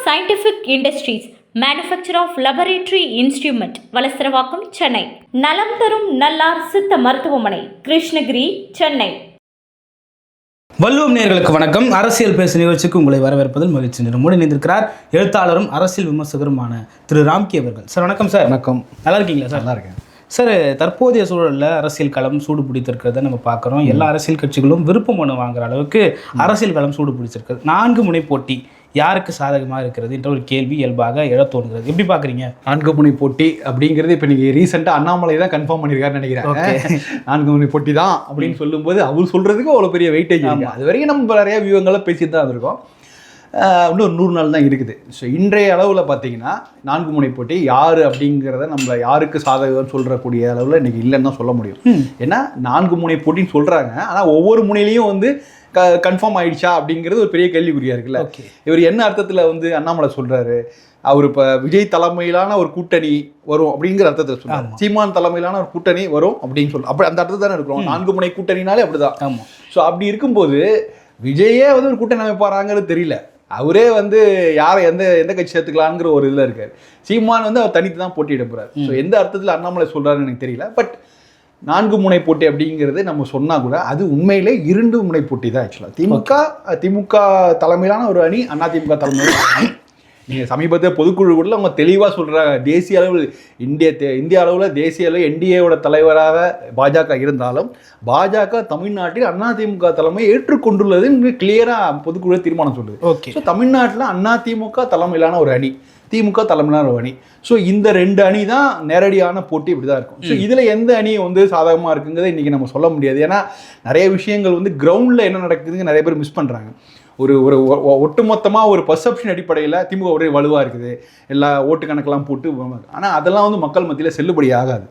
Scientific Industries, Manufacturer of Laboratory Instrument, Valasaravakkam, Chennai. நலம் தரும் நல்லார் சித்த மருத்துவமனை, கிருஷ்ணகிரி, சென்னை. வள்ளுவம் நேயர்களுக்கு வணக்கம். அரசியல் பேசு நிகழ்ச்சிக்கு உங்களை வரவேற்பதில் மகிழ்ச்சி. நம்முடன் இணைந்திருக்கிறார் எழுத்தாளரும் அரசியல் விமர்சகருமான திரு ராம்கி அவர்கள். சார் வணக்கம். சார் வணக்கம். நல்லா இருக்கீங்களா சார்? நல்லா இருக்கேன் சார். தற்போதைய சூழலில் அரசியல் களம் சூடு பிடித்திருக்கிறத நம்ம பார்க்குறோம். எல்லா அரசியல் கட்சிகளும் விருப்ப மனு வாங்குற அளவுக்கு அரசியல் களம் சூடு பிடிச்சிருக்கிறது. 4 முனை போட்டி யாருக்கு சாதகமாக இருக்கிறது என்ற ஒரு கேள்வி இயல்பாக எழ தோணுகிறது. எப்படி பார்க்குறீங்க? 4 முனை போட்டி அப்படிங்கிறது இப்போ நீங்கள் ரீசெண்டாக அண்ணாமலை தான் கன்ஃபார்ம் பண்ணியிருக்காருன்னு நினைக்கிறேன். 4 முனை போட்டி தான் அப்படின்னு சொல்லும்போது அவர் சொல்கிறதுக்கு அவ்வளோ பெரிய வெயிட்டேஜ் இருக்குது. அது வரைக்கும் நம்ம நிறைய வியூகங்களை பேசிட்டு தான் இருக்கோம். இன்னும் 100 நாள் தான் இருக்குது. ஸோ இன்றைய அளவில் பார்த்தீங்கன்னா 4 முனை போட்டி யார் அப்படிங்கிறத நம்ம யாருக்கு சாதகம் சொல்கிறக்கூடிய அளவில் இன்றைக்கி இல்லைன்னு தான் சொல்ல முடியும். ஏன்னா 4 முனை போட்டின்னு சொல்கிறாங்க, ஆனால் ஒவ்வொரு முனையிலையும் வந்து கன்ஃபார்ம் ஆயிடுச்சா அப்படிங்கிறது ஒரு பெரிய கேள்விக்குறியா இருக்குல்ல. இவர் என்ன அர்த்தத்தில் வந்து அண்ணாமலை சொல்கிறாரு, அவர் இப்போ விஜய் தலைமையிலான ஒரு கூட்டணி வரும் அப்படிங்கிற அர்த்தத்தில் சொல்றாரு. சீமான் தலைமையிலான ஒரு கூட்டணி வரும் அப்படின்னு சொல்ல, அப்படி அந்த அர்த்தத்தை தானே இருக்கிறோம். 4 முனை கூட்டணினாலே அப்படிதான். ஸோ அப்படி இருக்கும்போது விஜயே வந்து ஒரு கூட்டணி அமைப்பாராங்கிறது தெரியல. அவரே வந்து யாரை எந்த கட்சி சேர்த்துக்கலாங்கிற ஒரு இதில் இருக்காரு. சீமான் வந்து அவர் தனித்து தான் போட்டியிட போறாரு. ஸோ எந்த அர்த்தத்தில் அண்ணாமலை சொல்றாருன்னு எனக்கு தெரியல. பட் 4 முனை போட்டி அப்படிங்கிறது நம்ம சொன்னால் கூட அது உண்மையிலே 2 முனை போட்டி தான். ஆக்சுவலாக திமுக தலைமையிலான ஒரு அணி, அதிமுக தலைமையிலான அணி. நீங்கள் சமீபத்தில் பொதுக்குழு கூட அவங்க தெளிவாக சொல்கிறாங்க, தேசிய அளவில் இந்திய அளவில் தேசிய அளவில் என்டிஏவோட தலைவராக பாஜக இருந்தாலும் பாஜக தமிழ்நாட்டில் அதிமுக தலைமை ஏற்றுக்கொண்டுள்ளது கிளியராக பொதுக்குழு தீர்மானம் சொல்லுது. ஓகே. ஸோ தமிழ்நாட்டில் அதிமுக தலைமையிலான ஒரு அணி, திமுக தலைமையிலான ஒரு அணி. ஸோ இந்த 2 அணி தான் நேரடியான போட்டி இப்படி தான் இருக்கும். ஸோ இதில் எந்த அணி வந்து சாதகமாக இருக்குங்கிறத இன்றைக்கி நம்ம சொல்ல முடியாது. ஏன்னா நிறைய விஷயங்கள் வந்து கிரவுண்டில் என்ன நடக்குதுங்க நிறைய பேர் மிஸ் பண்ணுறாங்க. ஒரு ஒட்டுமொத்தமாக ஒரு பர்செப்ஷன் அடிப்படையில் திமுக ஒரே வலுவாக இருக்குது, எல்லா ஓட்டு கணக்கெல்லாம் போட்டு, ஆனால் அதெல்லாம் வந்து மக்கள் மத்தியில் செல்லுபடி ஆகாது.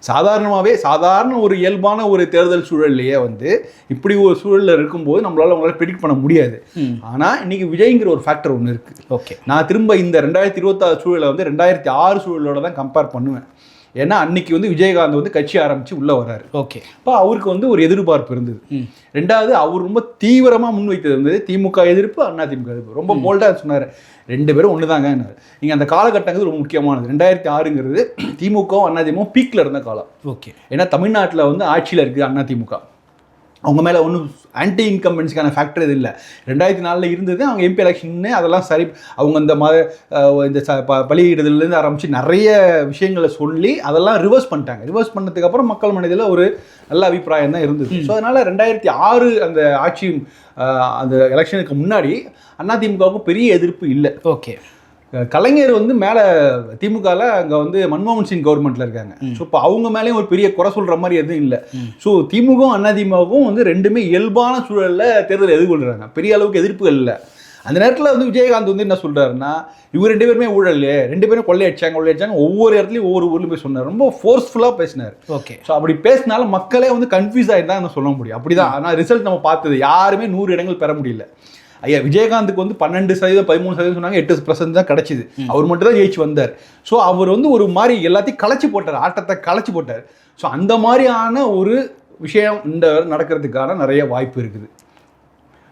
சாதாரண ஒரு இயல்பான ஒரு தேர்தல் சூழல்லையே வந்து இப்படி ஒரு சூழலில் இருக்கும்போது உங்களால் ப்ரெடிக்ட் பண்ண முடியாது. ஆனால் இன்னைக்கு விஜய்ங்கிற ஒரு ஃபேக்டர் ஒன்று இருக்குது. ஓகே. நான் திரும்ப இந்த 2026 சூழலை வந்து 2006 சூழலோட தான் கம்பேர் பண்ணுவேன். ஏன்னா அன்னைக்கு வந்து விஜயகாந்த் வந்து கட்சி ஆரம்பித்து உள்ளே வர்றாரு. ஓகே. இப்போ அவருக்கு வந்து ஒரு எதிர்பார்ப்பு இருந்தது. 2வது அவர் ரொம்ப தீவிரமாக முன்வைத்தது வந்து திமுக எதிர்ப்பு, அதிமுக எதிர்ப்பு. ரொம்ப போல்டாக சொன்னார், 2 பேரும் ஒன்று தாங்க. நீங்கள் அந்த காலகட்டங்கிறது ரொம்ப முக்கியமானது. 2006ங்கிறது திமுகவும் அதிமுகவும் பீக்கில் இருந்த காலம். ஓகே. ஏன்னா தமிழ்நாட்டில் வந்து ஆட்சியில் இருக்குது அதிமுக. அவங்க மேலே ஒன்றும் ஆன்டி இன்கம்பன்ஸுக்கான ஃபேக்டர் இது இல்லை. 2004 இருந்தது. அவங்க எம்பி எலெக்ஷன்னு அதெல்லாம் சரி, அவங்க இந்த பலியிடுதலேருந்து ஆரம்பித்து நிறைய விஷயங்களை சொல்லி அதெல்லாம் ரிவர்ஸ் பண்ணிட்டாங்க. ரிவர்ஸ் பண்ணதுக்கப்புறம் மக்கள் மனதில் ஒரு நல்ல அபிப்பிராயம் தான் இருந்தது. ஸோ அதனால் 2006 அந்த ஆட்சி அந்த எலெக்ஷனுக்கு முன்னாடி அதிமுகவுக்கு பெரிய எதிர்ப்பு இல்லை. ஓகே. கலைஞர் வந்து மேலே திமுகவில் அங்கே வந்து மன்மோகன் சிங் கவர்மெண்ட்டில் இருக்காங்க. ஸோ இப்போ அவங்க மேலேயும் ஒரு பெரிய குறை சொல்கிற மாதிரி எதுவும் இல்லை. ஸோ திமுகவும் அதிமுகவும் வந்து 2மே இயல்பான சூழலில் தேர்தல் எதிர்கொள்கிறாங்க. பெரிய அளவுக்கு எதிர்ப்புகள் இல்லை. அந்த நேரத்தில் வந்து விஜயகாந்த் வந்து என்ன சொல்கிறாருன்னா, இவர் 2 பேருமே ஊழல், 2 பேரும் கொள்ளையடிச்சாங்க, ஒவ்வொரு இடத்துலையும் ஒவ்வொரு ஊர்லையும் போய் சொன்னார். ரொம்ப ஃபோர்ஸ்ஃபுல்லாக பேசினார். ஓகே. ஸோ அப்படி பேசினால மக்களே வந்து கன்ஃபியூஸ் ஆகிட்டு தான் சொல்ல முடியும். அப்படி தான். ஆனால் ரிசல்ட் நம்ம பார்த்தது யாருமே 100 இடங்கள் பெற முடியல. ஐயா விஜயகாந்துக்கு வந்து 12% 13% சொன்னாங்க, 8% தான் கிடச்சிது. அவர் மட்டும் தான் ஜெயிச்சு வந்தார். ஸோ அவர் வந்து ஒரு மாதிரி எல்லாத்தையும் களைச்சி போட்டார், ஆட்டத்தை களைச்சி போட்டார். ஸோ அந்த மாதிரியான ஒரு விஷயம் இந்த நடக்கிறதுக்கான நிறைய வாய்ப்பு இருக்குது.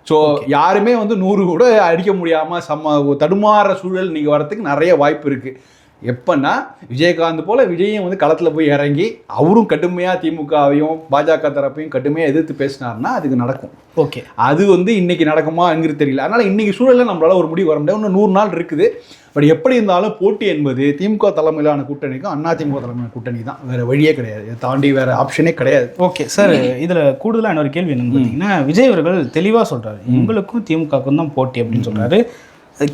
ஸோ யாருமே வந்து 100 கூட அடிக்க முடியாமல் தடுமாற சூழல் நீங்கள் வரத்துக்கு நிறைய வாய்ப்பு இருக்குது. எப்பன்னா விஜயகாந்த் போல் விஜயும் வந்து களத்தில் போய் இறங்கி அவரும் கடுமையாக திமுகவையும் பாஜக தரப்பையும் கடுமையாக எதிர்த்து பேசினார்னா அதுக்கு நடக்கும். ஓகே. அது வந்து இன்னைக்கு நடக்குமாங்கிறது தெரியல. அதனால் இன்னைக்கு சூழலில் நம்மளால் ஒரு முடிவு வர முடியாது. இன்னும் 100 நாள் இருக்குது. பட் எப்படி இருந்தாலும் போட்டி என்பது திமுக தலைமையிலான கூட்டணிக்கும் அதிமுக தலைமையிலான கூட்டணி தான். வேறு வழியே கிடையாது. இதை தாண்டி வேறு ஆப்ஷனே கிடையாது. Okay sir. இதில் கூடுதலாக இன்னொரு கேள்வி என்னன்னு பார்த்தீங்கன்னா, விஜய் அவர்கள் தெளிவாக சொல்கிறாரு, உங்களுக்கும் திமுகவுக்கும் தான் போட்டி அப்படின்னு சொல்கிறாரு.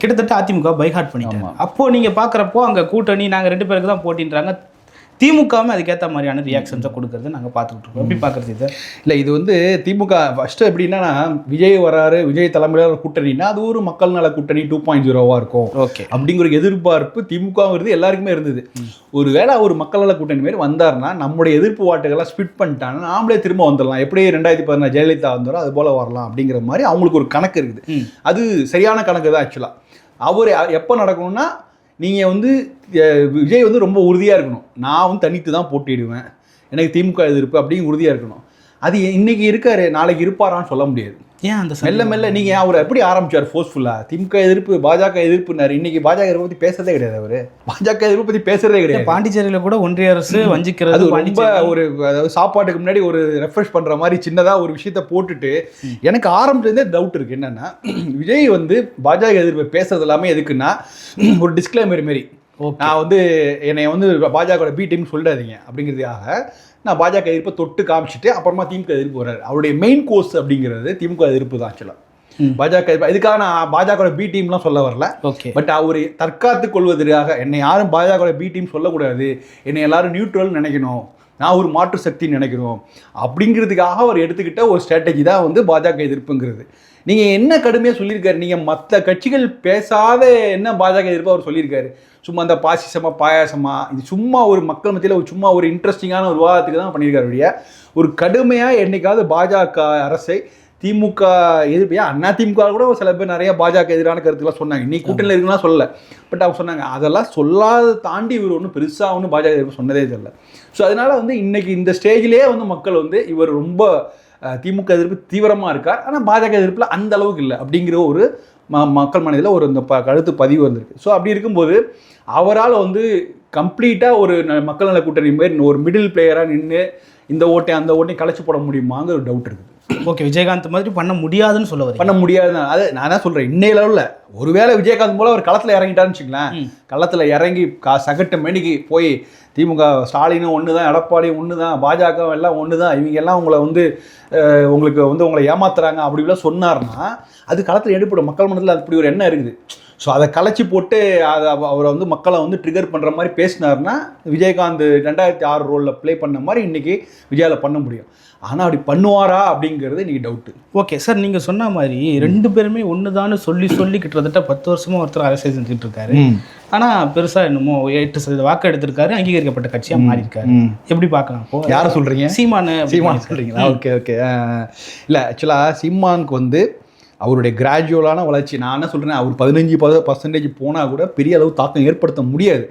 கிட்டத்தட்ட அதிமுக பைஹார்ட் பண்ணிட்டாங்க. அப்போது நீங்கள் பார்க்குறப்போ அங்கே கூட்டணி நாங்கள் 2 பேருக்கு தான் போட்டின்றாங்க, திமுகவும் அதுக்கேற்ற மாதிரியான ரியாக்ஷன்ஸை கொடுக்கறது நாங்கள் பார்த்துக்கிட்டு இருக்கோம். எப்படி பார்க்குறது இதை? இல்லை, இது வந்து திமுக ஃபஸ்ட்டு எப்படின்னா, விஜய் வராரு, விஜய் தலைமையில ஒரு கூட்டணினா அது ஒரு மக்கள் நல கூட்டணி 2.0 இருக்கும். ஓகே. அப்படிங்கிற எதிர்பார்ப்பு திமுகங்கிறது எல்லாருக்குமே இருந்தது. ஒரு வேளை ஒரு மக்கள் நல கூட்டணி மாரி வந்தாருன்னா நம்முடைய எதிர்ப்பு வாட்டுகள்லாம் ஸ்பிட் பண்ணிட்டாங்கன்னா நாமளே திரும்ப வந்துடலாம். எப்படி 2014 ஜெயலலிதா வந்தாரோ அது போல் வரலாம் அப்படிங்கிற மாதிரி அவங்களுக்கு ஒரு கணக்கு இருக்குது. அது சரியான கணக்கு தான். ஆக்சுவலாக அவர் எப்போ நடக்கணும்னா, நீங்கள் வந்து விஜய் வந்து ரொம்ப உறுதியாக இருக்கணும், நான் வந்து தனித்து தான் போட்டிடுவேன், எனக்கு திமுக எதிர்ப்பு அப்படிங்கிற உறுதியாக இருக்கணும். அது இன்னைக்கு இருக்காரு, நாளைக்கு இருப்பாரான்னு சொல்ல முடியாது. ஏன் அந்த மெல்ல மெல்ல நீங்கள் அவர் எப்படி ஆரம்பிச்சார் ஃபோர்ஸ்ஃபுல்லாக திமுக எதிர்ப்பு, பாஜக எதிர்ப்புனாரு. இன்னைக்கு பாஜக எதிர்ப்பு பற்றி பேசுறதே கிடையாது. அவர் பாஜக எதிர்ப்பு பற்றி பேசுறதே கிடையாது. பாண்டிச்சேரியில கூட ஒன்றிய அரசு வஞ்சிக்கிறது அது ரொம்ப ஒரு, அதாவது சாப்பாட்டுக்கு முன்னாடி ஒரு ரெஃப்ரெஷ் பண்ற மாதிரி சின்னதாக ஒரு விஷயத்த போட்டுட்டு, எனக்கு ஆரம்பத்துலேருந்தே டவுட் இருக்கு. என்னன்னா, விஜய் வந்து பாஜக எதிர்ப்பு பேசுறது எல்லாமே எதுக்குன்னா ஒரு டிஸ்க்ளைமர் மாரி, நான் வந்து என்னை வந்து பாஜக பி டீம் சொல்லிடாதீங்க அப்படிங்கிறதுக்காக நான் பாஜக எதிர்ப்பை தொட்டு காமிச்சிட்டு அப்புறமா திமுக எதிர்ப்பு வர்றாரு. அவருடைய மெயின் கோர்ஸ் அப்படிங்கிறது திமுக எதிர்ப்பு தான். ஆக்சுவலாக பாஜக இதுக்காக நான் பாஜக பி டீம்லாம் சொல்ல வரல. பட் அவர் தற்காத்து கொள்வதற்காக என்னை யாரும் பாஜக பி டீம் சொல்லக்கூடாது, என்னை எல்லாரும் நியூட்ரல் நினைக்கணும், நான் ஒரு மாற்று சக்தின்னு நினைக்கிறோம் அப்படிங்கிறதுக்காக அவர் எடுத்துக்கிட்ட ஒரு ஸ்ட்ராட்டஜி தான் வந்து பாஜக எதிர்ப்புங்கிறது. நீங்கள் என்ன கடுமையாக சொல்லியிருக்காரு, நீங்கள் மற்ற கட்சிகள் பேசாத என்ன பாஜக எதிர்ப்பு அவர் சொல்லியிருக்காரு. சும்மா அந்த பாசிசமா பாயாசமா, இது சும்மா ஒரு மக்கள் மத்தியில் ஒரு சும்மா ஒரு இன்ட்ரெஸ்டிங்கான ஒரு விவாதத்துக்கு தான் பண்ணியிருக்காரு. வழியா ஒரு கடுமையாக என்னைக்காவது பாஜக அரசை திமுக எதிர்ப்பு, அண்ணா திமுக கூட சில பேர் நிறைய பாஜக எதிரான கருத்துக்கெல்லாம் சொன்னாங்க. இன்னைக்கு கூட்டணியில் இருக்குன்னா சொல்லலை, பட் அவங்க சொன்னாங்க. அதெல்லாம் சொல்லாத தாண்டி இவர் ஒன்றும் பெருசாக ஒன்றும் பாஜக எதிர்ப்பு சொன்னதே தெரியல. ஸோ அதனால வந்து இன்னைக்கு இந்த ஸ்டேஜ்லேயே வந்து மக்கள் வந்து இவர் ரொம்ப திமுக எதிர்ப்பு தீவிரமாக இருக்கார், ஆனால் பாஜக எதிர்ப்பில் அந்த அளவுக்கு இல்லை அப்படிங்கிற ஒரு மக்கள் மனதில் ஒரு இந்த கருத்து பதிவு வந்திருக்கு. ஸோ அப்படி இருக்கும்போது அவரால் வந்து கம்ப்ளீட்டாக ஒரு மக்கள் நல கூட்டணி மாதிரி ஒரு மிடில் பிளேயராக நின்று இந்த ஓட்டை அந்த ஓட்டையும் கலைச்சி போட முடியுமாங்கிற ஒரு டவுட் இருக்குது. ஓகே, விஜயகாந்த் மாதிரி பண்ண முடியாதுன்னு சொல்ல வரீங்க? பண்ண முடியாது. அது நான் என்ன சொல்கிறேன், இன்னைய லெவலில் ஒருவேளை விஜயகாந்த் போல அவர் களத்தில் இறங்கிட்டான்னு வச்சுக்கலாம், களத்தில் இறங்கி சகட்டு மணிக்கு போய் திமுக ஸ்டாலினும் ஒன்று தான், எடப்பாடியும் ஒன்று தான், பாஜக எல்லாம் ஒன்று தான், இவங்க எல்லாம் உங்களை வந்து உங்களுக்கு வந்து உங்களை ஏமாத்துறாங்க அப்படிலாம் சொன்னார்னா அது களத்தில் எடுப்படும். மக்கள் மனதில் அப்படி ஒரு எண்ணம் இருக்குது. ஸோ அதை கலைச்சி போட்டு அதை அவரை வந்து மக்களை வந்து ட்ரிகர் பண்ணுற மாதிரி பேசினார்னா விஜயகாந்த் 2006 ரோலில் ப்ளே பண்ண மாதிரி இன்றைக்கி விஜயாவில் பண்ண முடியும். ஆனால் அப்படி பண்ணுவாரா அப்படிங்கிறது இன்றைக்கி டவுட்டு. ஓகே சார், நீங்கள் சொன்ன மாதிரி ரெண்டு பேருமே ஒன்று தான் சொல்லி கிட்டத்தட்ட 10 வருஷமாக ஒருத்தர் அரசியல் செஞ்சுட்டு இருக்காரு. ஆனால் பெருசாக என்னமோ 8% வாக்கு எடுத்திருக்காரு, அங்கீகரிக்கப்பட்ட கட்சியாக மாறி இருக்காரு. எப்படி பார்க்கலாம்? இப்போ யாரை சொல்கிறீங்க? சீமான் சொல்கிறீங்களா? ஓகே இல்லை, ஆக்சுவலாக சீமானுக்கு வந்து அவருடைய கிராஜுவலான வளர்ச்சி, நான் என்ன சொல்கிறேன், அவர் 15% போனால் கூட பெரிய அளவு தாக்கம் ஏற்படுத்த முடியாது.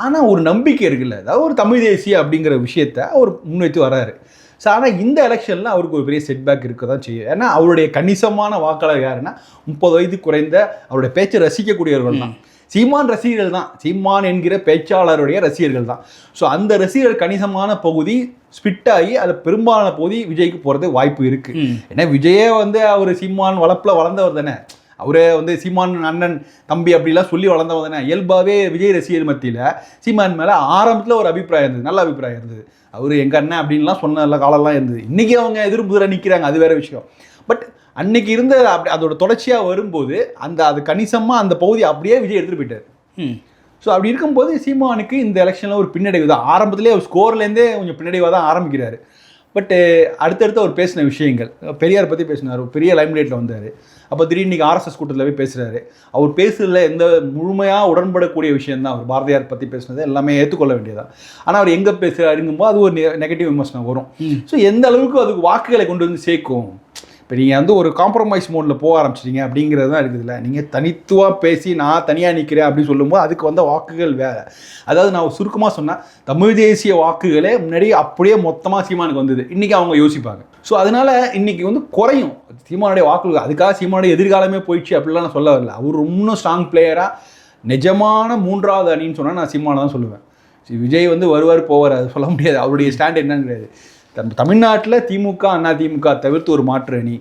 ஆனால் ஒரு நம்பிக்கை இருக்குல்ல, அதாவது ஒரு தமிழ் தேசிய அப்படிங்கிற விஷயத்த அவர் முன்வைத்து வர்றாரு. ஸோ ஆனால் இந்த எலெக்ஷனில் அவருக்கு ஒரு பெரிய செட்பேக் இருக்க தான் செய்யும். ஏன்னா அவருடைய கணிசமான வாக்காளர் யாருன்னா 30 வயது குறைந்த அவருடைய பேச்சை ரசிக்கக்கூடியவர்கள் தான். சீமான் ரசிகர்கள் தான், சீமான் என்கிற பேச்சாளருடைய ரசிகர்கள் தான். ஸோ அந்த ரசிகர்கள் கணிசமான பகுதி ஸ்பிட் ஆகி அதில் பெரும்பாலான பகுதி விஜய்க்கு போகிறது வாய்ப்பு இருக்குது. ஏன்னா விஜயே வந்து அவர் சீமான் வளர்ப்பில் வளர்ந்தவர் தானே, அவரே வந்து சீமான் அண்ணன் தம்பி அப்படிலாம் சொல்லி வளர்ந்தவர் தானே. இயல்பாகவே விஜய் ரசிகர் மத்தியில் சீமான் மேலே ஆரம்பத்தில் ஒரு அபிப்பிராயம் இருந்தது, நல்ல அபிப்பிராயம் இருந்தது. அவர் எங்கள் அண்ணன் அப்படின்லாம் சொன்ன நல்ல காலம்லாம் இருந்தது. இன்றைக்கி அவங்க எதிர்ப்புதிராக நிற்கிறாங்க, அது வேறு விஷயம். பட் அன்னைக்கு இருந்த அப்படி அதோட தொடர்ச்சியாக வரும்போது அது கணிசமாக அந்த பகுதி அப்படியே விஜய் எடுத்துகிட்டு போயிட்டார். ஸோ அப்படி இருக்கும்போது சீமானுக்கு இந்த எலெக்ஷனில் ஒரு பின்னடைவு தான். ஆரம்பத்திலே அவர் ஸ்கோர்லேருந்தே கொஞ்சம் பின்னடைவாக தான் ஆரம்பிக்கிறாரு. பட்டு அடுத்தடுத்து அவர் பேசின விஷயங்கள், பெரியார் பற்றி பேசினார், பெரிய லைம்லைட்டில் வந்தார். அப்போ திடீர்னு இன்றைக்கி ஆர்எஸ்எஸ் கூட்டத்தில் போய் பேசுகிறாரு. அவர் பேசுறதுல எந்த முழுமையாக உடன்படக்கூடிய விஷயந்தான். அவர் பாரதியார் பற்றி பேசுனது எல்லாமே ஏற்றுக்கொள்ள வேண்டியதான். ஆனால் அவர் எங்கே பேசுகிறாருங்கும்போது அது ஒரு நெகட்டிவ் விமர்சனம் வரும். ஸோ எந்த அளவுக்கு அதுக்கு வாக்குகளை கொண்டு வந்து சேர்க்கும். இப்போ நீங்கள் வந்து ஒரு காம்ப்ரமைஸ் மோடில் போக ஆரம்பிச்சிட்டீங்க அப்படிங்கிறது தான் இருக்குதுல்ல. நீங்கள் தனித்துவாக பேசி நான் தனியாக நிற்கிறேன் அப்படின்னு சொல்லும்போது அதுக்கு வந்த வாக்குகள் வேறு. அதாவது நான் சுருக்கமாக சொன்னால் தமிழ் தேசிய வாக்குகளே முன்னாடி அப்படியே மொத்தமாக சீமானுக்கு வந்தது, இன்றைக்கி அவங்க யோசிப்பாங்க. ஸோ அதனால் இன்றைக்கி வந்து குறையும் சீமானுடைய வாக்குகள். அதுக்காக சீமானுடைய எதிர்காலமே போயிடுச்சு அப்படிலாம் நான் சொல்ல வரல. அவர் இன்னும் ஸ்ட்ராங் பிளேயராக நிஜமான 3வது அணின்னு சொன்னால் நான் சீமானை தான் சொல்லுவேன். விஜய் வந்து வருவார் போவார், அது சொல்ல முடியாது. அவருடைய ஸ்டாண்ட் என்னன்னு கிடையாது. தமிழ்நாட்டில் திமுக அண்ணா திமுக தவிர்த்து ஒரு மாற்று அணி,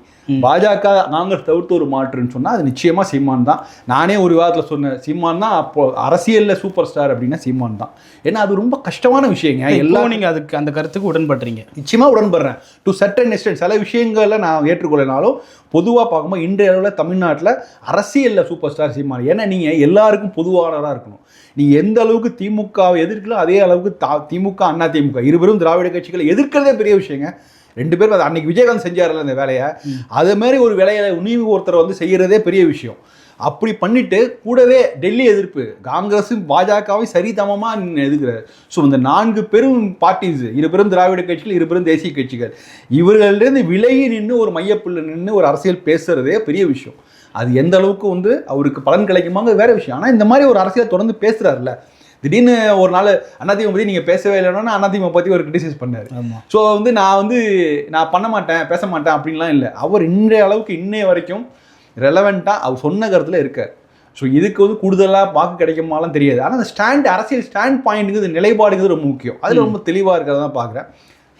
பாஜக காங்கிரஸ் தவிர்த்து ஒரு மாற்றுன்னு சொன்னால் அது நிச்சயமாக சீமான் தான். நானே ஒரு விவாதத்தில் சொன்னேன், சீமான் தான் அப்போ அரசியலில் சூப்பர் ஸ்டார் அப்படின்னா சீமான் தான். ஏன்னா அது ரொம்ப கஷ்டமான விஷயங்க. எல்லாம் நீங்கள் அதுக்கு அந்த கருத்துக்கு உடன்படுறீங்க? நிச்சயமாக உடன்படுறேன். டு சர்டன் எக்ஸ்டென்ட் சில விஷயங்களில் நான் ஏற்றுக்கொள்ளனாலும் பொதுவாக பார்க்கும்போது இன்றைய அளவில் தமிழ்நாட்டில் அரசியலில் சூப்பர் ஸ்டார் சீமான். ஏன்னா நீங்கள் எல்லாருக்கும் பொதுவானதாக இருக்கணும். நீங்கள் எந்த அளவுக்கு திமுகவை எதிர்க்கலாம் அதே அளவுக்கு திமுக அண்ணா திமுக இருவரும் திராவிட கட்சிகளை எதிர்க்கிறதே பெரிய விஷயங்க. 2 பேரும் அது அன்னைக்கு விஜயகாந்த் செஞ்சார்ல அந்த வேலையை, அதே மாதிரி ஒரு வேலையை நீங்க ஒருத்தர் வந்து செய்கிறதே பெரிய விஷயம். அப்படி பண்ணிட்டு கூடவே டெல்லி எதிர்ப்பு, காங்கிரஸும் பாஜகவும் சரிதமமாக எதிர்க்கிறார். ஸோ இந்த 4 பெரும் பார்ட்டிஸ், 2 பேரும் திராவிட கட்சிகள், 2 பேரும் தேசிய கட்சிகள், இவர்களிருந்து விலகி நின்று ஒரு மையப்புள்ள நின்று ஒரு அரசியல் பேசுகிறதே பெரிய விஷயம். அது எந்த அளவுக்கு வந்து அவருக்கு பலன் கிடைக்குமாங்க வேறு விஷயம். ஆனால் இந்த மாதிரி ஒரு அரசியல் தொடர்ந்து பேசுகிறாருல்ல, திடீர்னு ஒரு நாள் அதிமுக பற்றி நீங்கள் பேசவே இல்லைன்னா அதிமுக பற்றி ஒரு கிரிட்டிசைஸ் பண்ணார். ஸோ நான் பண்ண மாட்டேன் பேச மாட்டேன் அப்படின்லாம் இல்லை. அவர் இன்றைய அளவுக்கு இன்னைய வரைக்கும் ரெலவெண்ட்டாக அவர் சொன்ன கருத்தில் இருக்கார். ஸோ இதுக்கு கூடுதலாக வாக்கு கிடைக்குமாலாம் தெரியாது. ஆனால் அந்த அரசியல் ஸ்டாண்ட் பாயிண்ட்டுங்கிறது நிலைப்பாடுங்கிறது ரொம்ப முக்கியம். அதில் ரொம்ப தெளிவாக இருக்கிறத தான் பார்க்குறேன்.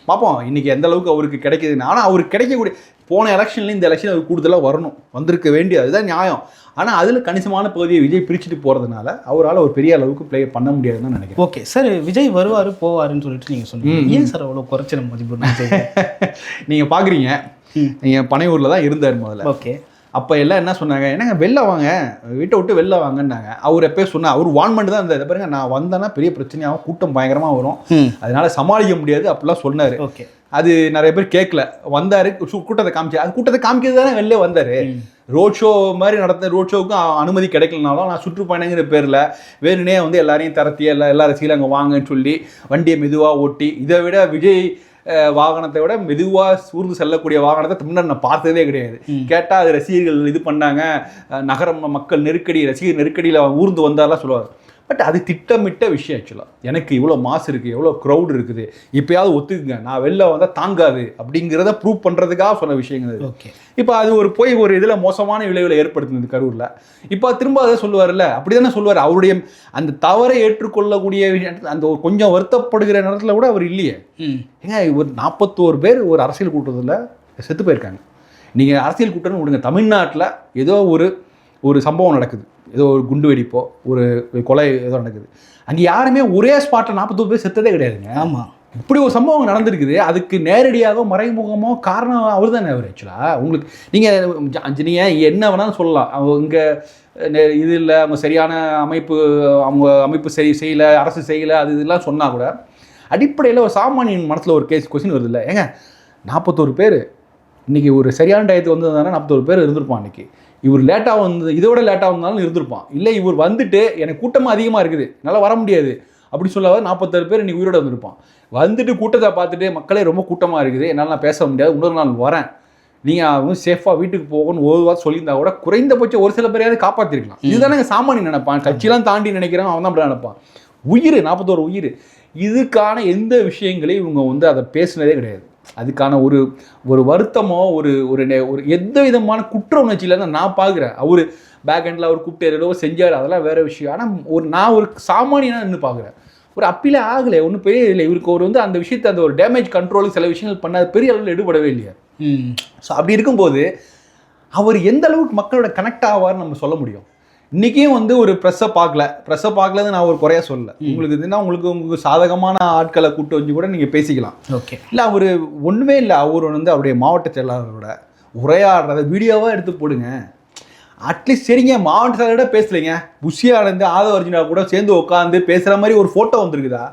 பார்ப்போம் இன்றைக்கி எந்த அளவுக்கு அவருக்கு கிடைக்குதுன்னு. ஆனால் அவருக்கு கிடைக்கக்கூடிய போன எலெக்ஷன்லேயும் இந்த எலெக்ஷன் அவர் கூடுதலாக வரணும், வந்திருக்க வேண்டியது, அதுதான் நியாயம். ஆனால் அதில் கணிசமான பகுதியை விஜய் பிரிச்சுட்டு போகிறதுனால அவரால் ஒரு பெரிய அளவுக்கு ப்ளே பண்ண முடியாதுன்னு நினைக்கிறேன். ஓகே சார், விஜய் வருவார் போவாருன்னு சொல்லிட்டு நீங்கள் சொன்னீங்க. ஏன் சார் அவ்வளோ குறைச்ச மதிப்பு? நீங்கள் பார்க்குறீங்க, நீங்கள் பனையூரில் தான் இருந்தார் முதல்ல. ஓகே, அப்போ எல்லாம் என்ன சொன்னாங்க, என்னங்க வெளில வாங்க, வீட்டை விட்டு வெளில வாங்கன்னாங்க. அவர் எப்போ சொன்னார், அவர் வான்மெண்ட் தான் இருந்தார். பாருங்க, நான் வந்தேன்னா பெரிய பிரச்சனையாகும், கூட்டம் பயங்கரமாக வரும், அதனால சமாளிக்க முடியாது அப்படிலாம் சொன்னார். ஓகே, அது நிறைய பேர் கேட்கல. வந்தார், கூட்டத்தை காமிச்சார். அது கூட்டத்தை காமிக்கிறது தானே வெளில வந்தார். ரோட் ஷோ மாதிரி நடந்த ரோட் ஷோவுக்கும் அனுமதி கிடைக்கலனாலும் நான் சுற்றுப்பயணங்கிற பேரில் வேணுனே எல்லாரையும் தரத்தி எல்லா ரசிகர்களும் அங்கே வாங்கன்னு சொல்லி வண்டியை மெதுவாக ஓட்டி, இதை விட விஜய் வாகனத்தை விட மெதுவாக ஊர்ந்து செல்லக்கூடிய வாகனத்தை தமிழ்நாடு நான் பார்த்ததே கிடையாது. கேட்டால் அது ரசிகர்கள் இது பண்ணாங்க, நகரம் மக்கள் நெருக்கடி, ரசிகர் நெருக்கடியில் ஊர்ந்து வந்தாரெலாம் சொல்லுவார். பட் அது திட்டமிட்ட விஷயம். ஆக்சுவலாக எனக்கு இவ்வளோ மாசு இருக்குது, எவ்வளோ க்ரௌட் இருக்குது, இப்போயாவது ஒத்துக்குங்க, நான் வெளில வந்தால் தாங்காது அப்படிங்கிறத ப்ரூவ் பண்ணுறதுக்காக சொன்ன விஷயங்கள். ஓகே, இப்போ அது ஒரு இதில் மோசமான விளைவுகளை ஏற்படுத்துனது கரூரில். இப்போ திரும்ப அதை சொல்லுவார்ல, அப்படி தானே சொல்லுவார். அவருடைய அந்த தவறை ஏற்றுக்கொள்ளக்கூடிய அந்த கொஞ்சம் வருத்தப்படுகிற நேரத்தில் கூட அவர் இல்லையே. ஏங்க, ஒரு 41 பேர் ஒரு அரசியல் கூட்டத்தில் செத்து போயிருக்காங்க. நீங்கள் அரசியல் கூட்டம்னு விடுங்க, தமிழ்நாட்டில் ஏதோ ஒரு சம்பவம் நடக்குது, ஏதோ ஒரு குண்டு வெடிப்போ ஒரு கொலை ஏதோ நடக்குது, அங்கே யாருமே ஒரே ஸ்பாட்டில் 41 பேர் செத்ததே கிடையாதுங்க. ஆமாம், இப்படி ஒரு சம்பவம் நடந்திருக்குது. அதுக்கு நேரடியாக மறைமுகமோ காரணம் அவர் தானே. அவர் ஆக்சுவலாக நீங்கள் என்ன வேணாலும் சொல்லலாம், அவங்க இங்கே இது இல்லை, அவங்க சரியான அமைப்பு செய்யலை, அரசு செய்யலை, அது இதெல்லாம் சொன்னால் கூட அடிப்படையில் ஒரு சாமானியன் மனசில் ஒரு கொஸ்டின் வருது இல்லை. ஏங்க, 41 பேர் இன்றைக்கி ஒரு சரியான டயத்துக்கு வந்ததுனால 41 பேர் இருந்திருப்பான். இன்றைக்கி இவர் லேட்டாக இதோட லேட்டாக வந்தாலும் இருந்திருப்பான். இல்லை, இவர் வந்துட்டு எனக்கு கூட்டமாக அதிகமாக இருக்குது, என்னால் வர முடியாது அப்படி சொல்லாத 46 பேர் இன்றைக்கி உயிரோட வந்திருப்பான். வந்துட்டு கூட்டத்தை பார்த்துட்டு மக்களே ரொம்ப கூட்டமாக இருக்குது, என்னால் நான் பேச முடியாது, இன்னொரு நாள் வரேன், நீங்கள் சேஃபாக வீட்டுக்கு போகணும்னு ஒரு வாரம் சொல்லியிருந்தா கூட குறைந்தபட்சம் ஒரு சில பேரையாவது காப்பாற்றிருக்கலாம். இதுதானே சாமானியன் நினைப்பான். கட்சியெல்லாம் தாண்டி நினைக்கிறான், அவன் தான் அப்படி நினைப்பான். உயிர் 41 உயிர். இதுக்கான எந்த விஷயங்களையும் இவங்க அதை பேசுனதே கிடையாது. அதுக்கான ஒரு வருத்தமோ ஒரு எந்த விதமான குற்ற உணர்ச்சியில் தான் நான் பார்க்குறேன். அவர் பேக் ஹேண்டில் அவர் கூப்பிட்டு ஏதோ செஞ்சார், அதெல்லாம் வேறு விஷயம். ஆனால் நான் ஒரு சாமானியனாக நின்று பார்க்குறேன். ஒரு அப்பீலே ஆகலை, ஒன்றும் பெரிய இல்லை. இவருக்கு அந்த விஷயத்தை அந்த ஒரு டேமேஜ் கண்ட்ரோலுக்கு சில விஷயங்கள் பண்ணாது, பெரிய அளவில் எடுபடவே இல்லையா. ஸோ அப்படி இருக்கும்போது அவர் எந்த அளவுக்கு மக்களோட கனெக்ட் ஆவார்னு நம்ம சொல்ல முடியும். இன்றைக்கும் ஒரு ப்ரெஸ்ஸை பார்க்கலன்னு நான் ஒரு குறையாக சொல்லலை. உங்களுக்கு சாதகமான ஆட்களை கூட்டு வச்சு கூட நீங்கள் பேசிக்கலாம். ஓகே, இல்லை அவர் ஒன்றுமே இல்லை. அவர் அவருடைய மாவட்ட செயலாளரோட உரையாடுறத வீடியோவாக எடுத்து போடுங்க. அட்லீஸ்ட் சரிங்க, மாவட்ட செயலரோட பேசலைங்க, புஷியானந்து ஆதவ அர்ஜுனா கூட சேர்ந்து உட்காந்து பேசுகிற மாதிரி ஒரு ஃபோட்டோ வந்துருக்குதா?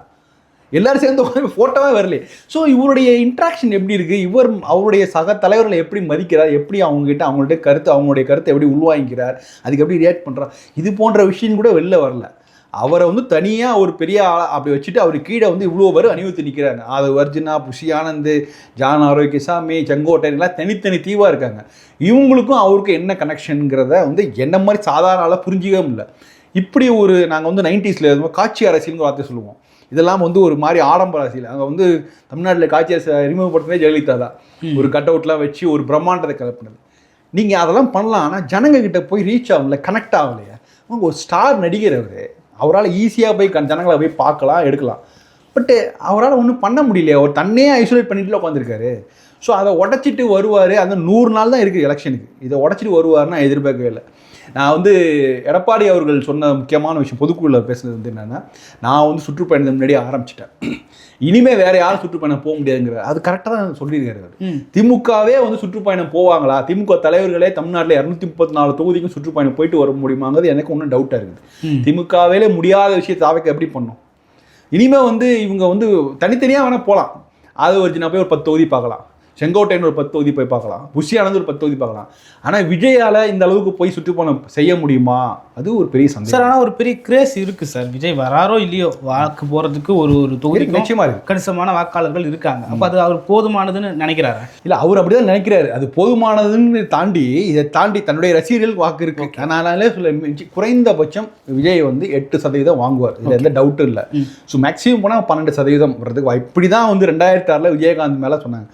எல்லாரும் சேர்ந்து உட்காந்து ஃபோட்டோவே வரல. ஸோ இவருடைய இன்ட்ராக்ஷன் எப்படி இருக்குது, அவருடைய சக தலைவர்களை எப்படி மதிக்கிறார், எப்படி அவங்களுடைய கருத்தை எப்படி உள்வாங்கிக்கிறார், அதுக்கு எப்படி ரியாக்ட் பண்ணுறார், இது போன்ற விஷயம் கூட வெளில வரல. அவரை தனியாக ஒரு பெரிய அப்படி வச்சுட்டு அவர் கீழே இவ்வளோ பேர் அணிவித்து நிற்கிறாங்க. ஆதவ அர்ஜுனா, புஷி ஆனந்த், ஜான் ஆரோக்கியசாமி, செங்கோட்டையெல்லாம் தனித்தனி தீவாக இருக்காங்க. இவங்களுக்கும் அவருக்கும் என்ன கனெக்ஷனுங்கிறத என்ன மாதிரி சாதாரண ஆளாக புரிஞ்சிக்கவே இல்லை. இப்படி நாங்கள் 90s காட்சி அரசியல்னு வார்த்தை சொல்லுவோம். இதெல்லாம் ஒரு மாதிரி ஆடம்பர அரசியல். அங்கே தமிழ்நாட்டில் காட்சி அரசு அறிமுகப்படுத்தினே ஜெயலலிதா தான். ஒரு கட் அவுட்லாம் வச்சு ஒரு பிரம்மாண்டத்தை கலப்பினது. நீங்கள் அதெல்லாம் பண்ணலாம், ஆனால் ஜனங்க கிட்ட போய் ரீச் ஆகல, கனெக்ட் ஆகலையா. ஒரு ஸ்டார் நடிகர் அவரால் ஈஸியாக போய் ஜனங்களை போய் பார்க்கலாம், எடுக்கலாம். பட்டு அவரால் ஒன்றும் பண்ண முடியலையா. அவர் தன்னே ஐசோலேட் பண்ணிட்டு உட்காந்துருக்காரு. ஸோ அதை உடச்சிட்டு வருவார். அந்த 100 நாள் தான் இருக்குது எலெக்ஷனுக்கு. இதை உடச்சிட்டு வருவார்னா எதிர்பார்க்கவே இல்லை. நான் எடப்பாடி அவர்கள் சொன்ன முக்கியமான விஷயம் பொதுக்குழுவில் பேசுனது என்னென்னா, நான் சுற்றுப்பயணத்தை முன்னாடியே ஆரம்பிச்சிட்டேன், இனிமேல் வேறு யாரும் சுற்றுப்பயணம் போக முடியாதுங்கிற அது கரெக்டாக தான் சொல்லியிருக்காரு அவர். திமுகவே சுற்றுப்பயணம் போவாங்களா? திமுக தலைவர்களே தமிழ்நாட்டில் 234 தொகுதிக்கும் சுற்றுப்பயணம் போயிட்டு வர முடியுமாங்கிறது எனக்கு ஒன்றும் டவுட்டாக இருக்குது. திமுகவே முடியாத விஷயத்தை தாவைக்க எப்படி பண்ணோம்? இனிமேல் இவங்க தனித்தனியாக வேணால் போகலாம். அது நான் போய் ஒரு 10 தொகுதி பார்க்கலாம். செங்கோட்டையன் ஒரு 10 தொகுதி போய் பார்க்கலாம், புஷி ஆனந்த் ஒரு 10 தொகுதி பார்க்கலாம். ஆனால் விஜயால் இந்த அளவுக்கு போய் சுற்றுப்பயணம் செய்ய முடியுமா, அது ஒரு பெரிய சந்தேகம் சார். ஆனால் ஒரு பெரிய கிரேஸ் இருக்குது சார். விஜய் வராரோ இல்லையோ வாக்கு போகிறதுக்கு ஒரு தொகுதி நிச்சயமாக இருக்குது, கணிசமான வாக்காளர்கள் இருக்காங்க. அப்போ அது அவர் போதுமானதுன்னு நினைக்கிறாரு? இல்லை, அவர் அப்படி தான் நினைக்கிறாரு. அது போதுமானதுன்னு தாண்டி இதை தாண்டி தன்னுடைய ரசிகர்களுக்கு வாக்கு இருக்கு. அதனாலே சொல்ல குறைந்தபட்சம் விஜய் வந்து 8% வாங்குவார், இதில் எந்த டவுட்டும் இல்லை. ஸோ மேக்ஸிமம் போனால் 12% வர்றதுக்கு வாய்ப்பு. இப்படி தான் வந்து 2006 விஜயகாந்த் மேலே சொன்னாங்க.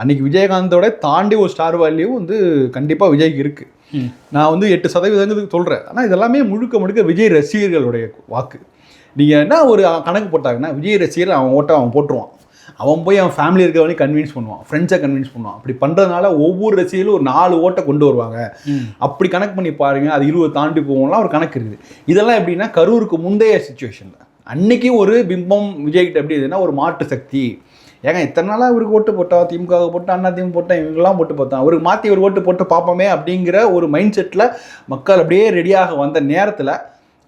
அன்றைக்கி விஜயகாந்தோட தாண்டி ஒரு ஸ்டார் வேல்யூ வந்து கண்டிப்பாக விஜய்க்கு இருக்குது. நான் வந்து 8% சொல்கிறேன். ஆனால் இதெல்லாமே முழுக்க விஜய் ரசிகர்களுடைய வாக்கு. நீங்கள் என்ன ஒரு கணக்கு போட்டாங்கன்னா, விஜய் ரசிகர் அவன் ஓட்டை அவன் போட்டுருவான், அவன் போய் அவன் ஃபேமிலி இருக்கவனே கன்வின்ஸ் பண்ணுவான், ஃப்ரெண்ட்ஸை கன்வின்ஸ் பண்ணுவான். அப்படி பண்ணுறதுனால ஒவ்வொரு ரசிகர்களும் ஒரு 4 ஓட்டை கொண்டு வருவாங்க. அப்படி கணக்கு பண்ணி பாருங்கள், அது 20 தாண்டி போகலாம் ஒரு கணக்கு இருக்குது. இதெல்லாம் எப்படின்னா கரூருக்கு முந்தைய சுச்சுவேஷனில் அன்றைக்கி ஒரு பிம்பம் விஜய்கிட்ட எப்படி இதுன்னா ஒரு மாற்று சக்தி. ஏங்க இத்தனை நாளாக அவருக்கு ஓட்டு போட்டோம், திமுக போட்டோம், அண்ணா திமுக போட்டோம், இவங்கெல்லாம் ஓட்டு போட்டோம், அவருக்கு மாற்றி ஒரு ஓட்டு போட்டு பார்ப்போமே அப்படிங்கிற ஒரு மைண்ட் செட்டில் மக்கள் அப்படியே ரெடியாக வந்த நேரத்தில்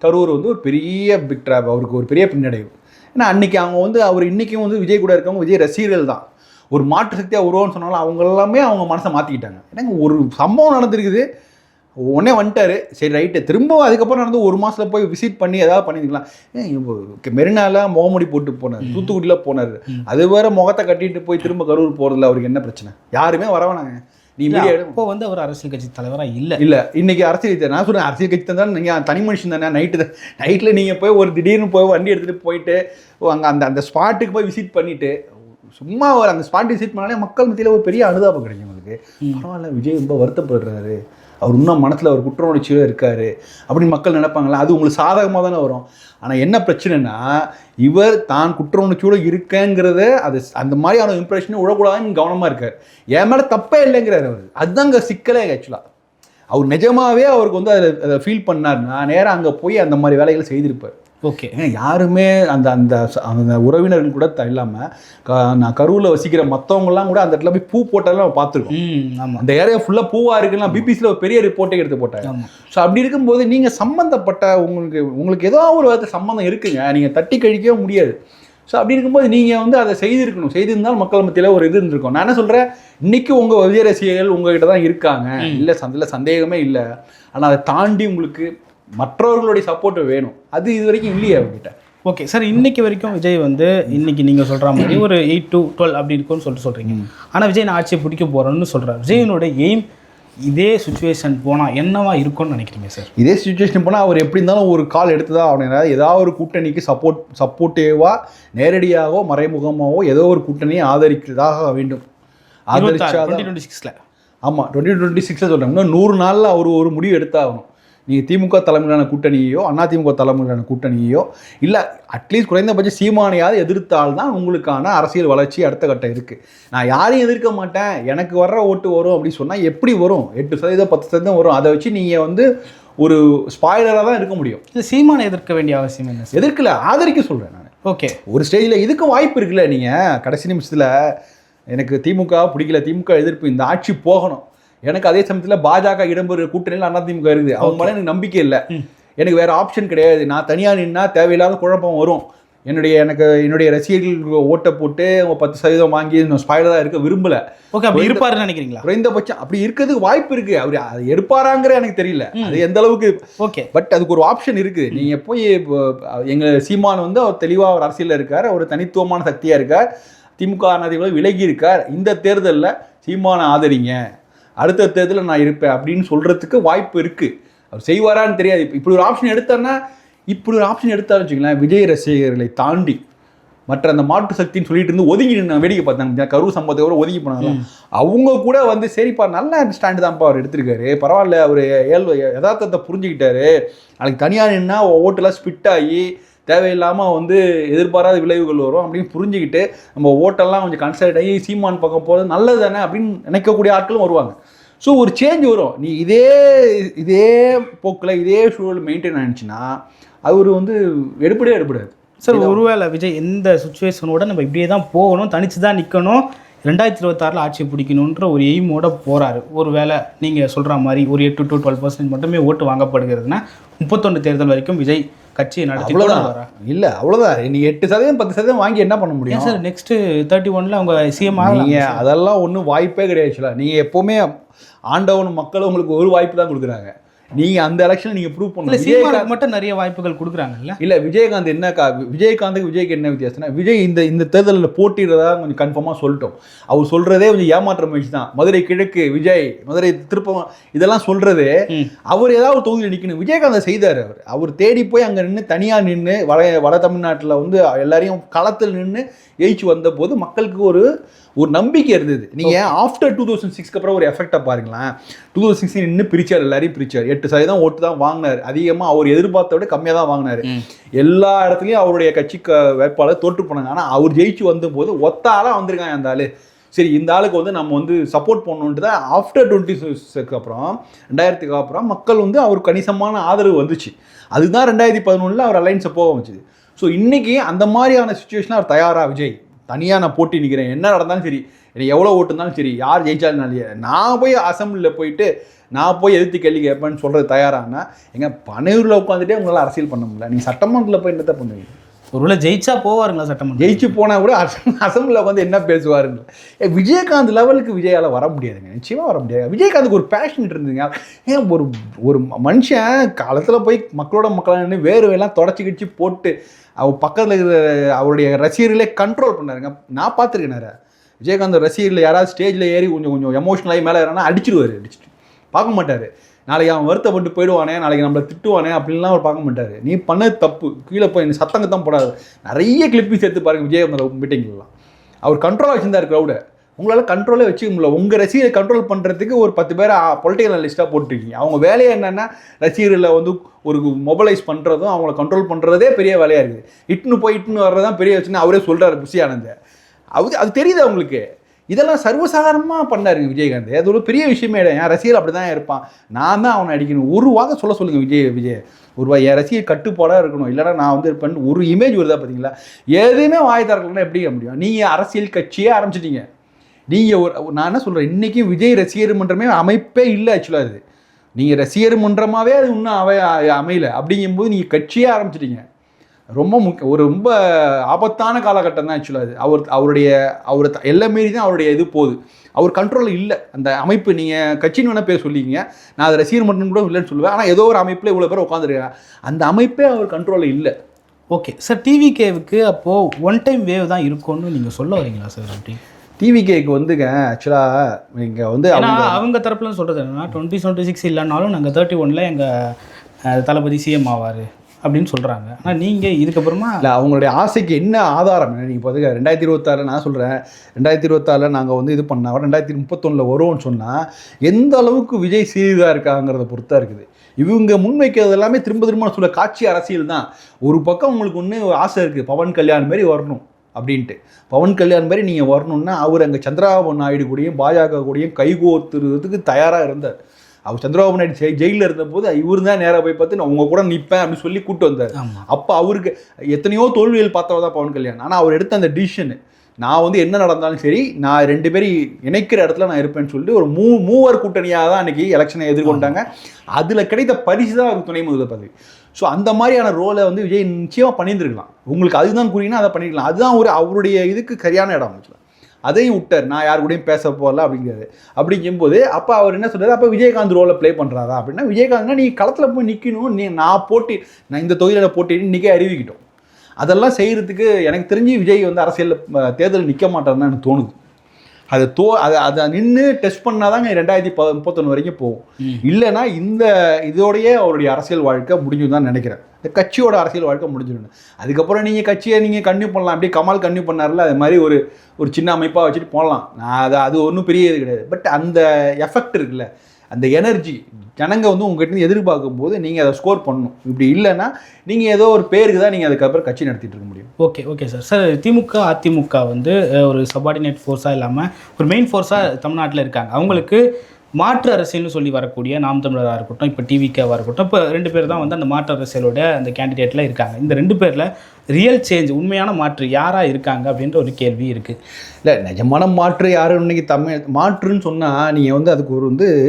கரூர் வந்து ஒரு பெரிய பிக் ட்ராப், அவருக்கு ஒரு பெரிய பின்னடைவு. ஏன்னா அன்றைக்கி அவங்க வந்து அவர் இன்றைக்கும் வந்து விஜய் கூட இருக்கவங்க விஜய் ரசிகர்கள் தான். ஒரு மாற்று சக்தியாக உருவான்னு சொன்னாலும் அவங்க எல்லாமே அவங்க மனசை மாற்றிக்கிட்டாங்க. ஏன்னா ஒரு சம்பவம் நடந்திருக்குது, உடனே வந்துட்டாரு, சரி ரைட்டு, திரும்ப அதுக்கப்புறம் நடந்து 1 மாதத்தில் போய் விசிட் பண்ணி ஏதாவது பண்ணிக்கலாம். மெரினால முகமுடி போட்டு போனார், தூத்துக்குடியில் போனார், அது வேற முகத்தை கட்டிட்டு போய் திரும்ப கரூர் போகிறதுல அவருக்கு என்ன பிரச்சனை? யாருமே வரவேணாங்க. நீ இப்போ வந்து அவர் அரசியல் கட்சி தலைவராக இல்லை. இன்னைக்கு அரசியல் நான் சொல்கிறேன், அரசியல் கட்சி தந்தாலும் நீங்கள் தனி மனுஷன் தானே. நைட்டில் நீங்கள் போய் ஒரு திடீர்னு போய் வண்டி எடுத்துகிட்டு போயிட்டு அங்கே அந்த ஸ்பாட்டுக்கு போய் விசிட் பண்ணிவிட்டு சும்மா ஒரு அந்த ஸ்பாட் விசிட் பண்ணாலே மக்கள் மத்தியில் ஒரு பெரிய அனுதாபம் கிடைக்கும் உங்களுக்கு. பரவாயில்ல, விஜய் ரொம்ப வருத்தப்படுறாரு, அவர் இன்னும் மனசில் ஒரு குற்ற உணர்ச்சியாக இருக்கார் அப்படின்னு மக்கள் நினைப்பாங்களா? அது உங்களுக்கு சாதகமாக தானே வரும். ஆனால் என்ன பிரச்சனைனா, இவர் தான் குற்ற உணர்ச்சியோடு இருக்கேங்கிறத அது அந்த மாதிரியான இம்ப்ரெஷனை விடக்கூடாதுன்னு கவனமாக இருக்கார். என் மேலே தப்பே இல்லைங்கிறார் அவர். அதுதாங்க சிக்கலே. ஆக்சுவலாக அவர் நிஜமாகவே அவருக்கு வந்து அதை ஃபீல் பண்ணார்னா நேராக அங்கே போய் அந்த மாதிரி வேலைகளை செய்திருப்பார். ஓகே, யாருமே அந்த அந்த அந்த உறவினர்கள் கூட இல்லாமல் நான் கரூரில் வசிக்கிற மற்றவங்கலாம் கூட அந்த இடத்துல போய் பூ போட்டாலும் நம்ம பார்த்துருக்கோம். ஆமாம், அந்த ஏரியா ஃபுல்லாக பூவாக இருக்குன்னா பிபிசியில் ஒரு பெரிய ரிப்போர்ட்டே எடுத்து போட்டாங்க. ஸோ அப்படி இருக்கும்போது நீங்கள் சம்மந்தப்பட்ட உங்களுக்கு ஏதோ ஒரு விதத்தில் சம்மந்தம் இருக்குங்க, நீங்கள் தட்டி கழிக்கவே முடியாது. ஸோ அப்படி இருக்கும்போது நீங்கள் வந்து அதை செய்திருந்தால் மக்கள் மத்தியில் ஒரு இது இருந்திருக்கும். நான் என்ன சொல்கிறேன், இன்றைக்கி உங்கள் விஜய் ரசிகர்கள் உங்கள்கிட்ட தான் இருக்காங்க, இல்லை சந்தேகமே இல்லை. ஆனால் அதை தாண்டி உங்களுக்கு மற்றவர்களுடைய சப்போர்ட் வேணும். அது இது வரைக்கும் இல்லையே அவங்ககிட்ட. ஓகே சார், இன்னைக்கு வரைக்கும் விஜய் வந்து இன்னைக்கு நீங்கள் சொல்கிற மாதிரி ஒரு 8 to 12 அப்படி இருக்குன்னு சொல்கிறீங்க. ஆனால் விஜய் நான் ஆட்சியை பிடிக்க போகிறேன்னு சொல்கிறார். விஜயனோட எய்ம் இதே சுச்சுவேஷன் போனால் என்னவா இருக்கும்னு நினைக்கிறீங்க சார்? இதே சுச்சுவேஷன் போனால் அவர் எப்படி இருந்தாலும் ஒரு கால் எடுத்து தான் அவனை ஏதாவது ஒரு கூட்டணிக்கு சப்போர்ட்டிவாக நேரடியாகவோ மறைமுகமாகவோ ஏதோ ஒரு கூட்டணியை ஆதரிக்கிறதாக வேண்டும். ஆதரிச்சா 2026 ஆமாம் 2026 சொல்கிறாங்க. இன்னும் 100 நாளில் அவர் ஒரு முடிவு எடுத்தாகணும். நீங்கள் திமுக தலைமையிலான கூட்டணியோ அதிமுக தலைமையிலான கூட்டணியோ இல்லை அட்லீஸ்ட் குறைந்தபட்சம் சீமானையாவது எதிர்த்தால்தான் உங்களுக்கான அரசியல் வளர்ச்சி அடுத்த கட்டம் இருக்குது. நான் யாரையும் எதிர்க்க மாட்டேன், எனக்கு வர்ற ஓட்டு வரும் அப்படின்னு சொன்னால் எப்படி வரும்? 8% 10% வரும். அதை வச்சு நீங்கள் வந்து ஒரு ஸ்பாய்லராக தான் இருக்க முடியும். இது சீமானை எதிர்க்க வேண்டிய அவசியம் என்ன? எதிர்க்கல, ஆதரிக்க சொல்கிறேன் நான். ஓகே, ஒரு ஸ்டேஜில் இதுக்கும் வாய்ப்பு இருக்குல்ல. நீங்கள் கடைசி நிமிஷத்தில் எனக்கு திமுக பிடிக்கல, திமுக எதிர்ப்பு, இந்த ஆட்சி போகணும், எனக்கு அதே சமயத்தில் பாஜக இடம்பெறுற கூட்டணியில் அதிமுக இருக்குது, அவங்க மேலே எனக்கு நம்பிக்கை இல்லை, எனக்கு வேறு ஆப்ஷன் கிடையாது, நான் தனியாக நின்னா தேவையில்லாத குழப்பம் வரும், என்னுடைய ரசிகர்கள் ஓட்டை போட்டு 10% வாங்கி ஸ்பாய்லராக இருக்க விரும்பலை. ஓகே, அப்படி இருப்பாருன்னு நினைக்கிறீங்களா? குறைந்தபட்சம் அப்படி இருக்கிறதுக்கு வாய்ப்பு இருக்குது. அவர் அதை எடுப்பாராங்கிற எனக்கு தெரியல, அது எந்த அளவுக்கு. ஓகே, பட் அதுக்கு ஒரு ஆப்ஷன் இருக்குது. நீங்கள் போய் எங்கள் சீமான் வந்து அவர் தெளிவாக ஒரு அரசியலில் இருக்கார், ஒரு தனித்துவமான சக்தியாக இருக்கார், திமுக அதிமுக விலகி இருக்கார், இந்த தேர்தலில் சீமானை ஆதரிங்க, அடுத்த தேர்தலில் நான் இருப்பேன் அப்படின்னு சொல்கிறதுக்கு வாய்ப்பு இருக்குது. அவர் செய்வாரான்னு தெரியாது. இப்படி ஒரு ஆப்ஷன் எடுத்தாலும் வச்சுக்கலாம், விஜய் ரசிகர்களை தாண்டி மற்ற அந்த மாற்று சக்தின்னு சொல்லிட்டு இருந்து ஒதுங்கி நான் வேடிக்கை பார்த்தாங்க. கரூர் சம்பவத்தை கூட ஒதுங்கி போனாங்க. அவங்க கூட வந்து சரிப்பா நல்ல ஸ்டாண்டு தான்ப்பா அவர் எடுத்திருக்காரு, பரவாயில்ல, அவர் யதார்த்தத்தை புரிஞ்சுக்கிட்டாரு, நாளைக்கு தனியாக நின்னா ஓட்டெல்லாம் ஸ்பிட் ஆகி தேவையில்லாமல் வந்து எதிர்பாராத விளைவுகள் வரும் அப்படின்னு புரிஞ்சுக்கிட்டு நம்ம ஓட்டெல்லாம் கொஞ்சம் கன்சல்ட் ஆகி சீமான் பக்கம் போகிறது நல்லது தானே அப்படின்னு நினைக்கக்கூடிய ஆட்களும் வருவாங்க. ஸோ ஒரு சேஞ்ச் வரும். நீ இதே போக்கில் இதே சூழல் மெயின்டைன் ஆனிச்சுன்னா அவர் வந்து எடுப்படாது சார். ஒருவேளை விஜய் எந்த சுச்சுவேஷனோட நம்ம இப்படியே தான் போகணும், தனிச்சு தான் நிற்கணும், 2026 ஆட்சியை பிடிக்கணுன்ற ஒரு எய்மோட போகிறாரு. ஒரு வேளை நீங்கள் சொல்கிற மாதிரி ஒரு 8 to 12% மட்டுமே ஓட்டு வாங்கப்படுகிறதுனா 31 தேர்தல் வரைக்கும் விஜய் கட்சியை நடத்தி அவ்வளோதான். இல்லை அவ்வளோதான். நீ 8% 10% வாங்கி என்ன பண்ண முடியும் சார்? நெக்ஸ்ட் 31ல அவங்க சிஎம் நீங்கள் அதெல்லாம் ஒன்றும் வாய்ப்பே கிடையாது. நீங்கள் எப்போவுமே ஆண்டவன் மக்கள் உங்களுக்கு ஒரு வாய்ப்பு தான் கொடுக்குறாங்க. நீங்கள் அந்த எலெக்ஷன் நீங்கள் ப்ரூவ் பண்ணல. விஜயகாந்த் மட்டும் நிறைய வாய்ப்புகள் கொடுக்குறாங்கல்ல. இல்லை விஜயகாந்த் என்னக்கா, விஜய்க்கு என்ன வித்தியாசம்னா, விஜய் இந்த தேர்தலில் போட்டிடுறதா கொஞ்சம் கன்ஃபார்மாக சொல்லிட்டோம். அவர் சொல்கிறதே கொஞ்சம் ஏமாற்ற முயற்சி தான். மதுரை கிழக்கு விஜய், மதுரை திருப்பம், இதெல்லாம் சொல்கிறது அவர் ஏதாவது ஒரு தொகுதியில் நிற்கணும். விஜயகாந்த் செய்தார். அவர் தேடி போய் அங்கே நின்று தனியாக நின்று வட தமிழ்நாட்டில் வந்து எல்லாரையும் களத்தில் நின்று ஜெயிச்சு வந்த போது மக்களுக்கு ஒரு நம்பிக்கை இருந்தது. நீங்கள் ஆஃப்டர் 2006 அப்புறம் ஒரு எஃபெக்டை பாருங்களேன். 2016 நின்று பிரிச்சார், எல்லாரையும் பிரிச்சார். 8% ஓட்டு தான் வாங்கினார். அதிகமாக அவர் எதிர்பார்த்த விட கம்மியாக தான் வாங்கினார். எல்லா இடத்துலையும் அவருடைய கட்சி வேட்பாளர் தோற்று போனாங்க. ஆனால் அவர் ஜெயிச்சு வந்தபோது ஒத்த ஆளாக வந்திருக்காங்க அந்த ஆள். சரி, இந்த ஆளுக்கு வந்து நம்ம வந்து சப்போர்ட் பண்ணணுன்ட்டு தான் ஆஃப்டர் 2026 அப்புறம் 2000க்கு அப்புறம் மக்கள் வந்து அவருக்கு கணிசமான ஆதரவு வந்துச்சு. அதுதான் 2011 அவர் அலைன்ஸை போக வச்சுது. ஸோ இன்றைக்கி அந்த மாதிரியான சுச்சுவேஷனில் அவர் தயாராக, விஜய் தனியாக நான் போட்டி நிற்கிறேன், என்ன நடந்தாலும் சரி, எனக்கு எவ்வளோ ஓட்டு இருந்தாலும் சரி, யார் ஜெயிச்சாலும் நான் போய் அசம்பிளியில் போயிட்டு நான் போய் எதிர்த்து கேள்வி கேட்பேன்னு சொல்கிறது தயாரானா, எங்கள் பனையூரில் உட்காந்துட்டே உங்களால் அரசியல் பண்ண முடியல. நீங்கள் சட்டமன்றத்தில் போய் என்னத்தை பண்ணுவீங்க? ஒருவேளை ஜெயிச்சா போவாருங்களா சட்டமன்றம்? ஜெயிச்சு போனால் கூட அசம்பிளியில் வந்து என்ன பேசுவாருங்க. விஜயகாந்த் லெவலுக்கு விஜயால் வர முடியாதுங்க, நிச்சயமாக வர முடியாது. விஜயகாந்துக்கு ஒரு பேஷன் இருந்துங்க. ஏன் ஒரு மனுஷன் காலத்தில் போய் மக்களாக வேர்வையெல்லாம் தொடச்சி போட்டு அவர் பக்கத்தில் இருக்கிற அவருடைய ரசிகர்களே கண்ட்ரோல் பண்ணாருங்க. நான் பார்த்துருக்கேன் நிறையா விஜயகாந்த் ரசிகர்கள் யாராவது ஸ்டேஜில் ஏறி கொஞ்சம் எமோஷனலாகி மேலே ஏறானா அடிச்சிடுவார். பார்க்க மாட்டார். நாளைக்கு அவன் வருத்தப்பட்டு போயிடுவானே, நாளைக்கு நம்மளை திட்டுவானே அப்படின்லாம் அவர் பார்க்க மாட்டார். நீ பண்ணது தப்பு, கீழே போய் சத்தங்க தான் போடாது. நிறைய கிளிப்பிங் சேர்த்து பாருங்கள் விஜயகாந்த் மீட்டிங்லாம். அவர் கண்ட்ரோலாக வச்சுருந்தார் க்ரௌடை. உங்களால் கண்ட்ரோலே வச்சுக்க முடியல. உங்கள் ரசிகரை கண்ட்ரோல் பண்ணுறதுக்கு ஒரு 10 பேரை பொலிட்டிக்கல் அனலிஸ்ட்டாக போட்டுருக்கீங்க. அவங்க வேலையை என்னென்னா ரசிகர்களை வந்து ஒரு மொபைலைஸ் பண்ணுறதும் அவங்கள கண்ட்ரோல் பண்ணுறதே பெரிய வேலையாக இருக்குது. இட்டுன்னு வர்றதான் பெரிய வச்சுன்னு அவரே சொல்கிறார் புஷி ஆனந்த். அது தெரியுது அவங்களுக்கு. இதெல்லாம் சர்வசாதாரணமாக பண்ணாருங்க விஜயகாந்த். அது ஒரு பெரிய விஷயமே இல்லை. என் ரசிகர் அப்படி தான் இருப்பான், நான் தான் அவனை அடிக்கணும். ஒரு வாரம் சொல்லுங்கள் விஜய் என் ரசிகர் கட்டுப்பாடாக இருக்கணும், இல்லைனா நான் வந்து இருப்பேன். ஒரு இமேஜ் வருதா பார்த்தீங்களா? எதுவுமே வாய் தரக்கலன்னா எப்படி முடியும்? நீங்கள் அரசியல் கட்சியே ஆரம்பிச்சிட்டீங்க. நீங்கள் நான் என்ன சொல்கிறேன், இன்றைக்கும் விஜய் ரசிகர் மன்றமே அமைப்பே இல்லை. ஆக்சுவலாக அது நீங்கள் ரசிகர் மன்றமாகவே அது இன்னும் அமையலை. அப்படிங்கும்போது நீங்கள் கட்சியே ஆரம்பிச்சிட்டீங்க. ரொம்ப ஆபத்தான காலகட்டம் தான் ஆக்சுவலாக அது. அவர் எல்லாம் மீறி தான் அவருடைய இது போகுது. அவர் கண்ட்ரோலில் இல்லை அந்த அமைப்பு. நீங்கள் கட்சின்னு வேணால் பேர் சொல்லிங்க, நான் அதை ரசிகர் மன்றம் கூட இல்லைன்னு சொல்லுவேன். ஆனால் ஏதோ ஒரு அமைப்பில் இவ்வளோ பேர் உட்காந்துருக்காங்க, அந்த அமைப்பே அவர் கண்ட்ரோலில் இல்லை. ஓகே சார், டிவிகேவுக்கு அப்போது ஒன் டைம் வேவ் தான் இருக்கும்னு நீங்கள் சொல்ல வரீங்களா சார்? அப்படி டிவிகேக்கு வந்துங்க ஆக்சுவலாக இங்கே வந்து அவங்க தரப்புல சொல்கிறது என்னன்னா 2026 இல்லைனாலும் நாங்கள் 31ல் எங்கள் தளபதி சிஎம் ஆவார் அப்படின்னு சொல்கிறாங்க. ஆனால் நீங்கள் இதுக்கப்புறமா இல்லை, அவங்களுடைய ஆசைக்கு என்ன ஆதாரம்? நீங்கள் பார்த்துக்க 2026 நான் சொல்கிறேன், 2026 நாங்கள் வந்து இது பண்ணால் 2031 வருவோம்னு சொன்னால் எந்த அளவுக்கு விஜய் சீரியஸாக இருக்காங்கிறத பொறுத்தா இருக்குது. இவங்க முன்வைக்கிறது எல்லாமே திரும்ப சொல்ல காட்சி அரசியல் தான். ஒரு பக்கம் உங்களுக்கு ஒன்று ஆசை இருக்குது, பவன் கல்யாண் மாரி வரணும் அப்படின்ட்டு. பவன் கல்யாண் மாதிரி நீங்கள் வரணுன்னா அவர் அங்கே சந்திரபாபு நாயுடு கூடயும் பாஜக கூடயும் கைகோத்துறதுக்கு தயாராக இருந்தார். அவர் சந்திரபாபு நாயுடு ஜெயிலில் இருந்தபோது இவர் தான் நேராக போய் பார்த்து நான் உங்கள் கூட நிற்பேன் அப்படின்னு சொல்லி கூப்பிட்டு வந்தார். அப்போ அவருக்கு எத்தனையோ தோல்விகள் பார்த்தவ தான் பவன் கல்யாண். ஆனால் அவர் எடுத்த அந்த டிசிஷனு, நான் வந்து என்ன நடந்தாலும் சரி நான் 2 பேரும் இணைக்கிற இடத்துல நான் இருப்பேன்னு சொல்லிட்டு ஒரு மூவர் கூட்டணியாக தான் அன்றைக்கி எலெக்ஷனை எதிர்கொண்டாங்க. அதில் கிடைத்த பரிசு தான் அவருக்கு துணை முதல்வர் பதவி. ஸோ அந்த மாதிரியான ரோலை வந்து விஜய் நிச்சயமாக பண்ணியிருந்துருக்கலாம். உங்களுக்கு அதுதான் கூறிங்கன்னா அதை பண்ணிக்கலாம். அதுதான் அவருடைய இதுக்கு சரியான இடம் வச்சுக்கலாம். அதையும் விட்டார், நான் யார் கூடயும் பேச போகல அப்படிங்கிறது. அப்படிங்கும்போது அப்போ அவர் என்ன சொல்கிறார், அப்போ விஜயகாந்த் ரோலை ப்ளே பண்ணுறாரா அப்படின்னா, விஜயகாந்த்னா நீ களத்தில் போய் நிற்கணும், நான் இந்த தொகுதியில் போட்டின்னு இன்றைக்கே அறிவிக்கிட்டோம். அதெல்லாம் செய்கிறதுக்கு எனக்கு தெரிஞ்சு விஜய் வந்து அரசியலில் தேர்தல் நிற்க மாட்டார்னு எனக்கு தோணுது. அதை நின்று டெஸ்ட் பண்ணால் தாங்க 2031 வரைக்கும் போகும். இல்லைன்னா இதோடையே அவருடைய அரசியல் வாழ்க்கை முடிஞ்சுன்னு தான் நினைக்கிறேன். இந்த கட்சியோட அரசியல் வாழ்க்கை முடிஞ்சிடணும். அதுக்கப்புறம் நீங்கள் கட்சியை நீங்கள் கன்டினியூ பண்ணலாம். அப்படியே கமால் கன்டினியூ பண்ணார்ல, அது மாதிரி ஒரு சின்ன அமைப்பாக வச்சுட்டு போகலாம். அது ஒன்றும் பெரிய இது கிடையாது. பட் அந்த எஃபெக்ட் இருக்குல்ல, அந்த எனர்ஜி ஜனங்க வந்து உங்கள்கிட்ட எதிர்பார்க்கும் போது நீங்கள் அதை ஸ்கோர் பண்ணணும். இப்படி இல்லைன்னா நீங்கள் ஏதோ ஒரு பேருக்கு தான் நீங்கள் அதுக்கப்புறம் கட்சி நடத்திட்டு இருக்க முடியும். Okay sir. திமுக அதிமுக வந்து ஒரு சபார்டினேட் ஃபோர்ஸாக இல்லாமல் ஒரு மெயின் ஃபோர்ஸாக தமிழ்நாட்டில் இருக்காங்க. அவங்களுக்கு மாற்று அரசியல்னு சொல்லி வரக்கூடிய நாம் தமிழராக இருக்கட்டும், இப்போ டிவிகேவாக இருக்கட்டும், இப்போ 2 பேர் தான் வந்து அந்த மாற்று அரசியலோட அந்த கேண்டிடேட்டில் இருக்காங்க. இந்த 2 பேரில் ரியல் சேஞ்ச், உண்மையான மாற்று யாராக இருக்காங்க அப்படின்ற ஒரு கேள்வி இருக்குது. இல்லை, நிஜமான மாற்று யாரும் இன்றைக்கி மாற்றுன்னு சொன்னால் நீங்கள் வந்து அதுக்கு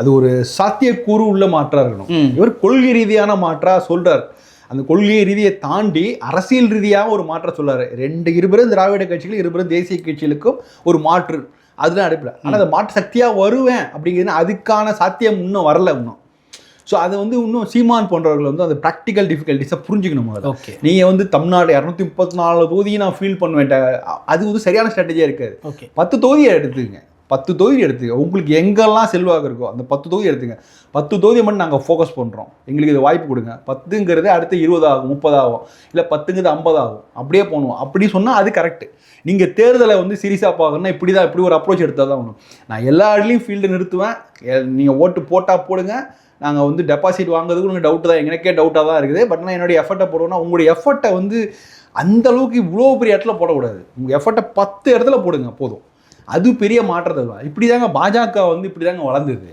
அது ஒரு சாத்தியக்கூறு உள்ள மாற்றாக இருக்கணும். இவர் கொள்கை ரீதியான மாற்றாக சொல்கிறார். அந்த கொள்கை ரீதியை தாண்டி அரசியல் ரீதியாக ஒரு மாற்றம் சொல்லாரு. இருபெரும் திராவிட கட்சிகள், இருபெரும் தேசிய கட்சிகளுக்கும் ஒரு மாற்று, அதுதான் அடிப்படை. ஆனால் அந்த மாற்று சக்தியாக வருவேன் அப்படிங்கிறது அதுக்கான சாத்தியம் இன்னும் வரல இன்னும். ஸோ அதை இன்னும் சீமான் போன்றவர்கள் அந்த ப்ராக்டிக்கல் டிஃபிகல்ட்டிஸை புரிஞ்சுக்கணும். ஓகே, நீங்கள் தமிழ்நாடு 234 தொகுதியை நான் ஃபீல் பண்ண வேண்டாம், அது சரியான ஸ்ட்ராட்டஜியாக இருக்காது. ஓகே, 10 தொகுதியை எடுத்துங்க, 10 தொகுதி எடுத்துங்க, உங்களுக்கு எங்கெல்லாம் செல்வாக்கு இருக்கோ அந்த 10 தொகுதி எடுத்துங்க. 10 தொகுதியை மட்டும் நாங்கள் ஃபோக்கஸ் பண்ணுறோம், எங்களுக்கு இது வாய்ப்பு கொடுங்க. 10ங்கிறது அடுத்து 20 ஆகும், 30 ஆகும், இல்லை 10ங்கிறது 50 ஆகும், அப்படியே போகணும். அப்படி சொன்னால் அது கரெக்டு. நீங்கள் தேர்தலை சீரியஸாக பார்க்கணுன்னா இப்படி ஒரு அப்ரோச் எடுத்தால் தான் ஒன்று. நான் எல்லா இடத்துலையும் ஃபீல்டு நிறுத்துவேன், நீங்கள் ஓட்டு போட்டால் போடுங்க, நாங்கள் டெபாசிட் வாங்குறதுக்கு உங்களுக்கு டவுட்டு தான், எனக்கே டவுட்டாக தான் இருக்குது. பட் நான் என்னுடைய எஃபர்ட்டை போடுவேன்னா உங்களுடைய எஃபர்ட்டை அந்த அளவுக்கு இவ்வளோ பெரிய இடத்துல போடக்கூடாது. உங்கள் எஃபர்ட்டை 10 இடத்துல போடுங்க போதும், அது பெரிய மாற்றத்தை தான். இப்படி தாங்க பாஜக இப்படி தாங்க வளர்ந்தது.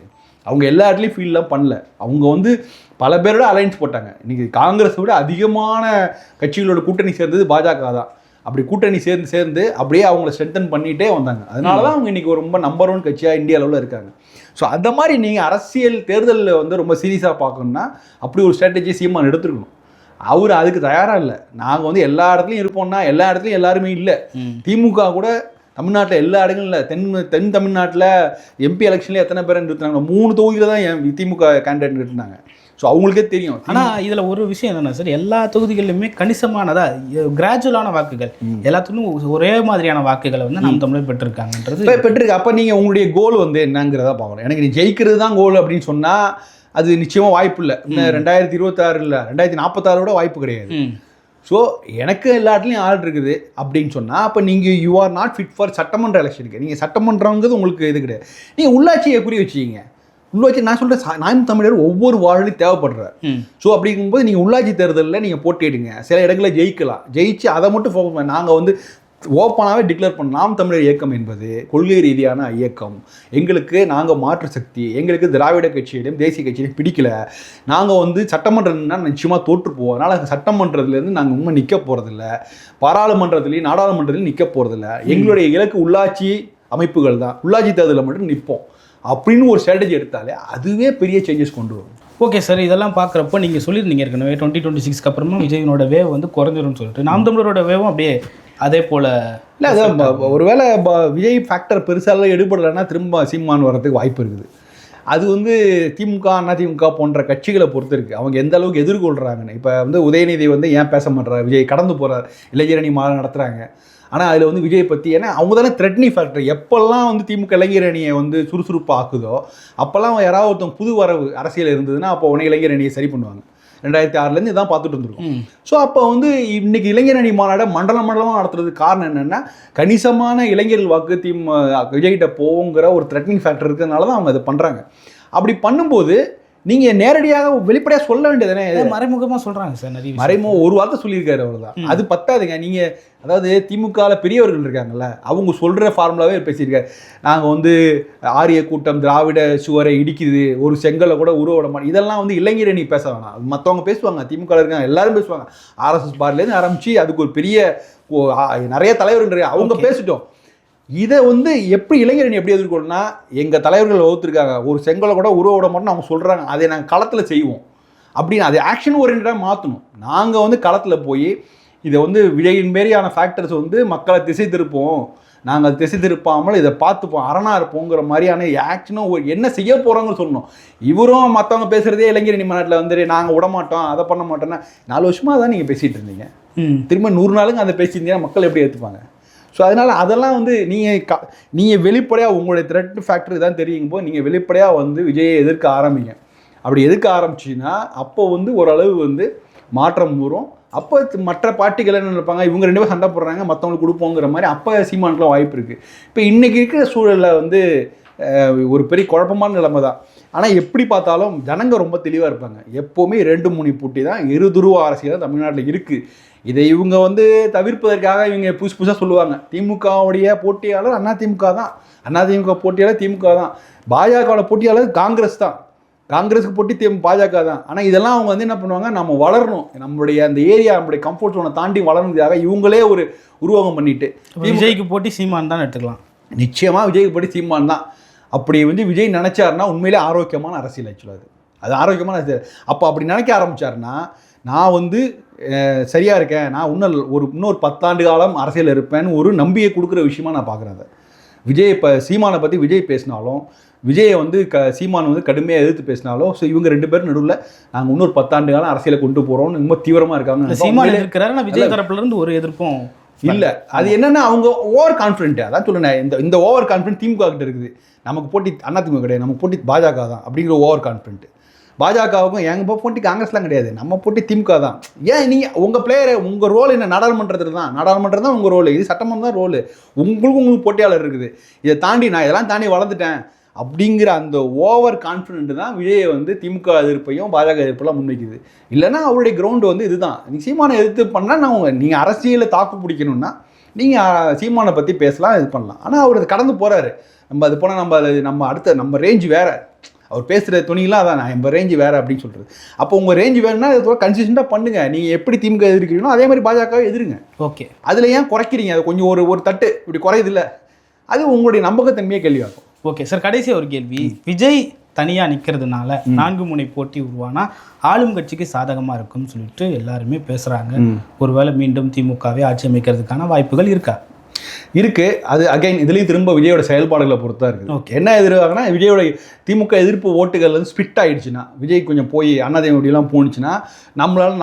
அவங்க எல்லா இடத்துலையும் ஃபீல்லாம் பண்ணல. அவங்க பல பேரோட அலைன்ஸ் போட்டாங்க. இன்றைக்கி காங்கிரஸை விட அதிகமான கட்சிகளோட கூட்டணி சேர்ந்தது பாஜக தான். அப்படி கூட்டணி சேர்ந்து அப்படியே அவங்கள ஸ்ட்ரென்தன் பண்ணிகிட்டே வந்தாங்க. அதனால தான் அவங்க இன்றைக்கி ரொம்ப நம்பர் 1 கட்சியாக இந்திய அளவில் இருக்காங்க. ஸோ அந்த மாதிரி நீங்கள் அரசியல் தேர்தலில் ரொம்ப சீரியஸாக பார்க்கணுன்னா அப்படி ஒரு ஸ்ட்ராட்டஜி சீமான் எடுத்துருக்கணும். அவர் அதுக்கு தயாராக இல்லை. நாங்கள் எல்லா இடத்துலையும் இருப்போம்னா எல்லா இடத்துலையும் எல்லாருமே இல்லை. திமுக கூட தமிழ்நாட்டில் எல்லா இடங்களும் இல்லை. தென் தமிழ்நாட்டில் எம்பி எலெக்ஷன்லேயே எத்தனை பேர் நிறுத்தினாங்க? 3 தொகுதியில் தான் திமுக கேண்டிடேட் நிறுத்தினாங்க. ஸோ அவங்களுக்கே தெரியும். ஆனால் இதில் ஒரு விஷயம் என்னென்னா சார், எல்லா தொகுதிகளிலுமே கணிசமானதாக கிராஜுவலான வாக்குகள், எல்லாத்துலையும் ஒரே மாதிரியான வாக்குகளை நாம் தமிழர் பெற்றிருக்காங்கன்றது பெற்றிருக்கு. அப்போ நீங்கள் உங்களுடைய கோல் என்னங்கிறதா பார்க்கணும். எனக்கு நீ ஜெயிக்கிறது தான் கோல் அப்படின்னு சொன்னால் அது நிச்சயமாக வாய்ப்பு இல்லை. 2026 இல்லை, 2046 வாய்ப்பு கிடையாது. ஸோ எனக்கு எல்லா இடத்துலையும் ஆள் இருக்குது அப்படின்னு சொன்னால் அப்போ நீங்கள் you are not fit for சட்டமன்ற எலெக்ஷனுக்கு. நீங்கள் சட்டமன்றங்கிறது உங்களுக்கு இது கிடையாது. நீங்கள் உள்ளாட்சியை குறி வச்சுக்கிங்க. உள்ளாட்சி நான் சொல்கிறேன், நாம் தமிழர் ஒவ்வொரு வாழ்லையும் தேவைப்படுறார். ஸோ அப்படிங்கும்போது நீங்கள் உள்ளாட்சி தேர்தலில் நீங்கள் போட்டிடுங்க, சில இடங்களில் ஜெயிக்கலாம். ஜெயிச்சு அதை மட்டும் ஃபோக்கஸ் பண்ண நாங்கள் ஓப்பனாகவே டிக்ளேர் பண்ண நாம் தமிழர் இயக்கம் என்பது கொள்கை ரீதியான இயக்கம். எங்களுக்கு நாங்கள் மாற்று சக்தி, எங்களுக்கு திராவிட கட்சியிடம் தேசிய கட்சியிடம் பிடிக்கல. நாங்கள் சட்டமன்றம்னா நிச்சயமாக தோற்று போவோம். அதனால் சட்டமன்றத்துலேருந்து நாங்கள் இன்னும் நிற்க போகிறதில்ல, பாராளுமன்றத்துலேயும் நாடாளுமன்றத்துலையும் நிற்க போகிறதில்ல. எங்களுடைய இலக்கு உள்ளாட்சி அமைப்புகள் தான், உள்ளாட்சி தேர்தலில் மட்டும் நிற்போம் அப்படின்னு ஒரு ஸ்ட்ராட்டஜி எடுத்தாலே அதுவே பெரிய சேஞ்சஸ் கொண்டு வரும். ஓகே சார், இதெல்லாம் பார்க்குறப்போ நீங்கள் சொல்லியிருந்தீங்க ஏற்கனவே 2026க்கு அப்புறமா விஜயனோட வேவ் குறைஞ்சிரும்னு சொல்லிட்டு, நாம் தமிழரோட வேவும் அப்படியே அதே போல் இல்லை. அதான் ஒருவேளை விஜய் ஃபேக்டர் பெருசாலாம் எடுபடலைன்னா திரும்ப சீமான் வரதுக்கு வாய்ப்பு இருக்குது. அது திமுக அதிமுக போன்ற கட்சிகளை பொறுத்து இருக்குது, அவங்க எந்த அளவுக்கு எதிர்கொள்கிறாங்கன்னு. இப்போ உதயநிதி ஏன் பேச மாட்டார், விஜய் கடந்து போகிறார், இளைஞரணி மாநாடு நடத்துகிறாங்க. ஆனால் அதில் விஜய் பற்றி, ஏன்னா அவங்க தானே த்ரெட்னி ஃபேக்டர். எப்போல்லாம் திமுக இளைஞரணியை சுறுசுறுப்பாக ஆக்குதோ அப்போல்லாம் யாராவது ஒருத்தவங்க புது வரவு அரசியல் இருந்ததுன்னா அப்போ உடனே இளைஞரணியை சரி பண்ணுவாங்க. 2006 இதான் பார்த்துட்டு இருந்திருக்கும். ஸோ அப்போ இன்னைக்கு இளைஞரணி மாநாடை மண்டலமாக நடத்துறதுக்கு காரணம் என்னென்னா கணிசமான இளைஞர்கள் வாக்கு விஜய்கிட்ட போங்கிற ஒரு த்ரெட்னிங் ஃபேக்டர் இருக்கிறதுனால தான் அவங்க அதை பண்ணுறாங்க. அப்படி பண்ணும்போது நீங்கள் நேரடியாக வெளிப்படையாக சொல்ல வேண்டியதானே. மறைமுகமாக சொல்கிறாங்க சார், நிறைய ஒரு வார்த்தை சொல்லியிருக்காரு அவர் தான். அது பத்தாதுங்க. நீங்கள் அதாவது திமுகவில் பெரியவர்கள் இருக்காங்கல்ல, அவங்க சொல்கிற ஃபார்முலாவே பேசியிருக்காரு. நாங்கள் ஆரிய கூட்டம் திராவிட சுவரை இடிக்குது, ஒரு செங்கலை கூட உருவ விட மாட்டோம், இதெல்லாம் இளைஞரணி பேச வேணாம். மற்றவங்க பேசுவாங்க, திமுக இருக்காங்க எல்லாரும் பேசுவாங்க. RSS பார்லேருந்து ஆரம்பித்து அதுக்கு ஒரு பெரிய நிறைய தலைவர்கள் அவங்க பேசிட்டோம். இதை எப்படி இளைஞரணி எப்படி எதிர்கொள்ளனா, எங்கள் தலைவர்கள் வகுத்துருக்காங்க, ஒரு செங்கலை கூட உருவ விட மாட்டோம்னு அவங்க சொல்கிறாங்க, அதை நாங்கள் களத்தில் செய்வோம் அப்படின்னு அதை ஆக்ஷன் ஓரியன்டாக மாற்றணும். நாங்கள் களத்தில் போய் இதை விஜயின் மாரியான ஃபேக்டர்ஸ் மக்களை திசை திருப்போம், நாங்கள் திசை திருப்பாமல் இதை பார்த்துப்போம், அரணாக இருப்போங்கிற மாதிரியான ஆக்ஷனும் என்ன செய்ய போகிறோங்கன்னு சொல்லணும். இவரும் மற்றவங்க பேசுகிறதே இளைஞரணி மாநாட்டில் நாங்கள் விடமாட்டோம், அதை பண்ண மாட்டோன்னா 4 வருஷமாக தான் நீங்கள் பேசிகிட்டு இருந்தீங்க. திரும்ப 100 நாளுங்க அதை பேசியிருந்தீங்கன்னா மக்கள் எப்படி ஏற்றுப்பாங்க? ஸோ அதனால் அதெல்லாம் நீங்கள் வெளிப்படையாக உங்களுடைய த்ரெட் ஃபேக்டர் தான் தெரியும் போது நீங்கள் வெளிப்படையாக விஜயை எதிர்க்க ஆரம்பிங்க. அப்படி எதிர்க்க ஆரம்பிச்சின்னா அப்போ ஓரளவு மாற்றம் வரும். அப்போ மற்ற பார்ட்டிகள் என்ன நினைப்பாங்க, இவங்க 2 பேரும் சண்டை போடுறாங்க, மற்றவங்களுக்கு கொடுப்போங்கிற மாதிரி அப்போ சீமானுக்குலாம் வாய்ப்பு இருக்குது. இப்போ இன்றைக்கி இருக்கிற சூழலில் ஒரு பெரிய குழப்பமான நிலைமை தான். ஆனால் எப்படி பார்த்தாலும் ஜனங்க ரொம்ப தெளிவாக இருப்பாங்க. எப்போவுமே 2 போட்டி தான், இருதுருவ அரசியல் தான் தமிழ்நாட்டில் இருக்குது. இதை இவங்க தவிர்ப்பதற்காக இவங்க புதுசாக சொல்லுவாங்க, திமுகவுடைய போட்டியாளர் அதிமுக தான், அதிமுக போட்டியாளர் திமுக தான், பாஜகவோட போட்டியாளர் காங்கிரஸ் தான், காங்கிரஸுக்கு போட்டி பாஜக தான். ஆனால் இதெல்லாம் அவங்க என்ன பண்ணுவாங்க, நம்ம வளரணும், நம்மளுடைய அந்த ஏரியா நம்மளுடைய கம்ஃபர்ட் ஜோனை தாண்டி வளர்ந்ததுக்காக இவங்களே ஒரு உருவகம் பண்ணிட்டு விஜய்க்கு போட்டி சீமான் தான் எடுத்துக்கலாம். நிச்சயமாக விஜய்க்கு போட்டி சீமான் தான். அப்படி விஜய் நினச்சாருன்னா உண்மையிலே ஆரோக்கியமான அரசியல் ஆக்சுவலாக அது ஆரோக்கியமான அரசியல். அப்போ அப்படி நினைக்க ஆரம்பித்தாருன்னா நான் வந்து சரியாக இருக்கேன், நான் இன்னொரு 10 ஆண்டு காலம் அரசியல் இருப்பேன்னு ஒரு நம்பிக்கை கொடுக்குற விஷயமா நான் பார்க்குறேன் அதை. விஜய் இப்போ சீமானை பற்றி விஜய் பேசினாலும், விஜயை வந்து சீமான் வந்து கடுமையாக எதிர்த்து பேசினாலும், ஸோ இவங்க 2 பேரும் நடுவில் நாங்கள் இன்னொரு 10 ஆண்டு காலம் அரசியலை கொண்டு போகிறோம்னு ரொம்ப தீவிரமாக இருக்காங்க. சீமான் எதிர்க்கிறாரு, ஆனால் விஜய் தரப்புலேருந்து ஒரு எதிர்ப்பும் இல்லை. அது என்னென்னா அவங்க ஓவர் கான்ஃபிடென்ட். அதான் சொல்லுனேன், இந்த ஓவர் கான்ஃபிடென்ட் திமுக கிட்ட இருக்குது. நமக்கு போட்டி அதிமுக கிடையாது, நமக்கு போட்டி பாஜக தான் அப்படிங்கிற ஓவர் கான்ஃபிடென்ட். பாஜகவுக்கும் எங்கள் போட்டி காங்கிரஸ்லாம் கிடையாது, நம்ம போட்டி திமுக தான். ஏன் நீங்கள் உங்கள் பிளேயரை, உங்கள் ரோல் என்ன, நாடாளுமன்றத்தில் தான், நாடாளுமன்றம் தான் உங்கள் ரோல், இது சட்டமன்றம் தான் ரோல். உங்களுக்கு போட்டியாளர் இருக்குது. இதை தாண்டி நான் இதெல்லாம் தாண்டி வளர்ந்துட்டேன் அப்படிங்கிற அந்த ஓவர் கான்ஃபிடென்ட் தான் விஜயை வந்து திமுக எதிர்ப்பையும் பாஜக எதிர்ப்பெல்லாம் முன்வைக்குது. இல்லைன்னா அவருடைய கிரவுண்டு வந்து இதுதான். நீங்கள் சீமானை எதிர்த்து பண்ணால் நீங்கள் அரசியலை தாக்கு பிடிக்கணும்னா நீங்கள் சீமானை பற்றி பேசலாம், இது பண்ணலாம். ஆனால் அவர் அதை கடந்து போகிறாரு. நம்ம அது போனால் நம்ம அடுத்த நம்ம ரேஞ்சு வேறு. அவர் பேசுகிற துணியெல்லாம் அதான், நான் நம்ம ரேஞ்சு வேறு அப்படின்னு சொல்கிறது. அப்போ உங்கள் ரேஞ்சு வேணும்னா இது கன்சிஸ்டண்ட்டாக பண்ணுங்கள். நீங்கள் எப்படி திமுக எதிர்க்கிறீங்களோ அதே மாதிரி பாஜகவை எதிருங்க. ஓகே, அதில் ஏன் குறைக்கிறீங்க? அது கொஞ்சம் ஒரு தட்டு இப்படி குறையுது இல்லை, அது உங்களுடைய நம்பகத்தன்மையை கேள்வியாகும். ஓகே சார், கடைசி ஒரு கேள்வி. விஜய் தனியாக நிற்கிறதுனால 4 முனை போட்டி உருவானா ஆளும் கட்சிக்கு சாதகமாக இருக்கும்னு சொல்லிட்டு எல்லாருமே பேசுகிறாங்க. ஒருவேளை மீண்டும் திமுகவை ஆட்சி அமைக்கிறதுக்கான வாய்ப்புகள் இருக்கா? இருக்குது. அது அகைன் இதுலேயும் திரும்ப விஜயோட செயல்பாடுகளை பொறுத்தா இருக்குது. ஓகே, என்ன எதிர்பார்க்கனா விஜயோட திமுக எதிர்ப்பு ஓட்டுகள் வந்து ஸ்பிட் ஆகிடுச்சுன்னா, விஜய் கொஞ்சம் போய் அண்ணாதிமுகலாம் போணுச்சுன்னா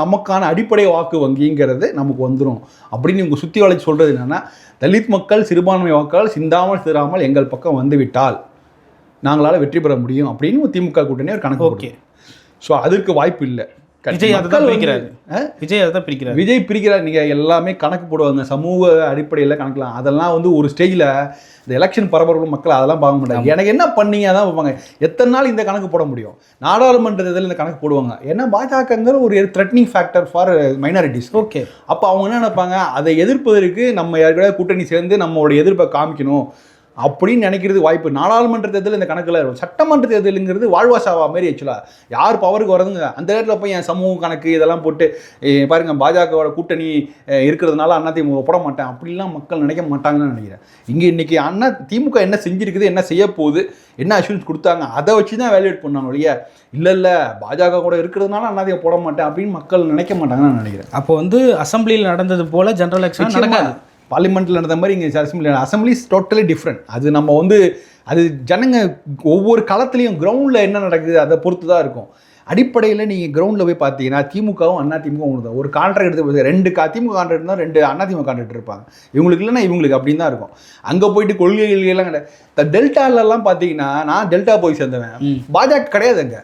நமக்கான அடிப்படை வாக்கு வங்கிங்கிறது நமக்கு வந்துடும் அப்படின்னு இவங்க சுற்றி வளைச்சு சொல்கிறது என்னென்னா, தலித் மக்கள் சிறுபான்மை வாக்கால் சிந்தாமல் சிறாமல் எங்கள் பக்கம் வந்து விட்டால் நாங்களால் வெற்றி பெற முடியும் அப்படின்னு திமுக கூட்டணி ஒரு கணக்கு. ஓகே, ஸோ அதற்கு வாய்ப்பு இல்லை. விஜய் அதை தான் பிரிக்கிறாரு. விஜய் பிரிக்கிறார். நீங்கள் எல்லாமே கணக்கு போடுவாங்க, சமூக அடிப்படையில் கணக்கலாம். அதெல்லாம் வந்து ஒரு ஸ்டேஜில் இந்த எலெக்ஷன் பரபரப்பு மக்கள் அதெல்லாம் பார்க்க மாட்டாங்க. எனக்கு என்ன பண்ணீங்க அதான் பார்ப்பாங்க. எத்தனை நாள் இந்த கணக்கு போட முடியும்? நாடாளுமன்ற இதில் இந்த கணக்கு போடுவாங்க. ஏன்னா பாஜகங்கிற ஒரு threatening factor for minorities. Okay, அப்போ அவங்க என்ன நினைப்பாங்க, அதை எதிர்ப்பதற்கு நம்ம யாருக்கூட கூட்டணி சேர்ந்து நம்மளோட எதிர்ப்பை காமிக்கணும் அப்படின்னு நினைக்கிறது வாய்ப்பு. நாடாளுமன்ற தேர்தல் இந்த கணக்கில் இருக்கும். சட்டமன்ற தேர்தலுங்கிறது வாழ்வாசாவா மாதிரி ஆக்சுவலாக யார் பவருக்கு வரதுங்க அந்த நேரத்தில் போய் என் சமூக கணக்கு இதெல்லாம் போட்டு பாருங்கள் பாஜகவோட கூட்டணி இருக்கிறதுனால அதிமுக போட மாட்டேன் அப்படிலாம் மக்கள் நினைக்க மாட்டாங்கன்னு நினைக்கிறேன். இங்கே இன்றைக்கி திமுக என்ன செஞ்சுருக்குது, என்ன செய்ய போகுது, என்ன அஷூரன்ஸ் கொடுத்தாங்க, அதை வச்சு தான் வேல்யூவேட் பண்ணாங்க இல்லையா. இல்லை பாஜக கூட இருக்கிறதுனால அதிமுக போட மாட்டேன் அப்படின்னு மக்கள் நினைக்க மாட்டாங்கன்னு நான் நினைக்கிறேன். அப்போ வந்து அசம்பிளியில் நடந்தது போல் ஜெனரல் எலெக்ஷன் நடக்காது. பார்லிமெண்ட்டில் நடந்த மாதிரி இங்கே அசம்பிளிஸ் டோட்டலி டிஃப்ரெண்ட். அது நம்ம வந்து அது ஜனங்க ஒவ்வொரு களத்துலேயும் கிரவுண்டில் என்ன நடக்குது அதை பொறுத்து தான் இருக்கும். அடிப்படையில் நீங்கள் கிரவுண்டில் போய் பார்த்தீங்கன்னா திமுகவும் அதிமுக ஒன்று தான். ஒரு கான்ட்ராக்ட் எடுத்து 2 திமுக கான்ட்ராக்ட் இருந்தால் 2 அதிமுக கான்ட்ராக்ட் இருப்பாங்க. இவங்களுக்கு இல்லைன்னா இவங்களுக்கு அப்படின்னு தான் இருக்கும். அங்கே போயிட்டு கொள்கைகள்லாம் கிடையாது. டெல்டாலெல்லாம் பார்த்தீங்கன்னா நான் டெல்டா போய் சேர்ந்தவன், பாஜக கிடையாது. அங்கே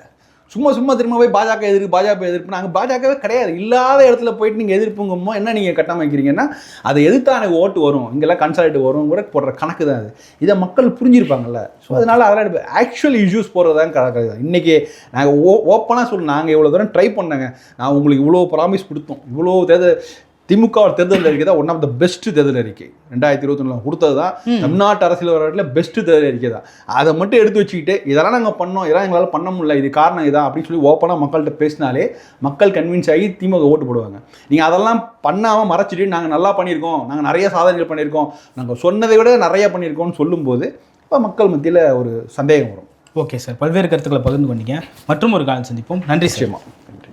சும்மா திரும்ப போய் பாஜக எதிர்ப்பு நாங்கள் பாஜகவே கிடையாது. இல்லாத இடத்துல போயிட்டு நீங்கள் எதிர்ப்புங்கம்மோ என்ன நீங்கள் கட்டமைக்கிறீங்கன்னா அதை எதிர்த்தா எனக்கு ஓட்டு வரும், இங்கெல்லாம் கன்சல்ட் வரும் கூட போடுற கணக்கு தான் அது. இதை மக்கள் புரிஞ்சிருப்பாங்கல்ல. ஸோ அதனால் அதெல்லாம் ஆக்சுவல் இஷ்யூஸ் போடுறதான் கணக்கு. இன்றைக்கி நாங்கள் ஓப்பனாக சொல்லணும், நாங்கள் இவ்வளோ தூரம் ட்ரை பண்ணாங்க, நான் உங்களுக்கு இவ்வளோ ப்ராமிஸ் கொடுத்தோம், இவ்வளோ திமுக தேர்தல் அறிக்கை தான் ஒன் ஆஃப் த பெஸ்ட் தேர்தல் அறிக்கை 2021 கொடுத்தது தான். தமிழ்நாட்டு அரசியல் வரலாற்றில் பெஸ்ட் தேர்தல் அறிக்கை தான். அதை மட்டும் எடுத்து வச்சுக்கிட்டு இதெல்லாம் நாங்கள் பண்ணோம், இதெல்லாம் எங்களால் பண்ண முடியல, இது காரணம் இதான் அப்படின்னு சொல்லி ஓப்பனாக மக்கள்கிட்ட பேசினாலே மக்கள் கன்வின்ஸ் ஆகி திமுக ஓட்டு போடுவாங்க. நீங்கள் அதெல்லாம் பண்ணாமல் மறைச்சிட்டு நாங்கள் நல்லா பண்ணியிருக்கோம், நாங்கள் நிறைய சாதனைகள் பண்ணியிருக்கோம், நாங்கள் சொன்னதை விட நிறைய பண்ணியிருக்கோம்னு சொல்லும்போது இப்போ மக்கள் மத்தியில் ஒரு சந்தேகம் வரும். ஓகே சார், பல்வேறு கருத்துக்களை பகிர்ந்து கொண்டீங்க. மற்றும் ஒரு காலம் சந்திப்போம். நன்றி. நிச்சயமாக நன்றி.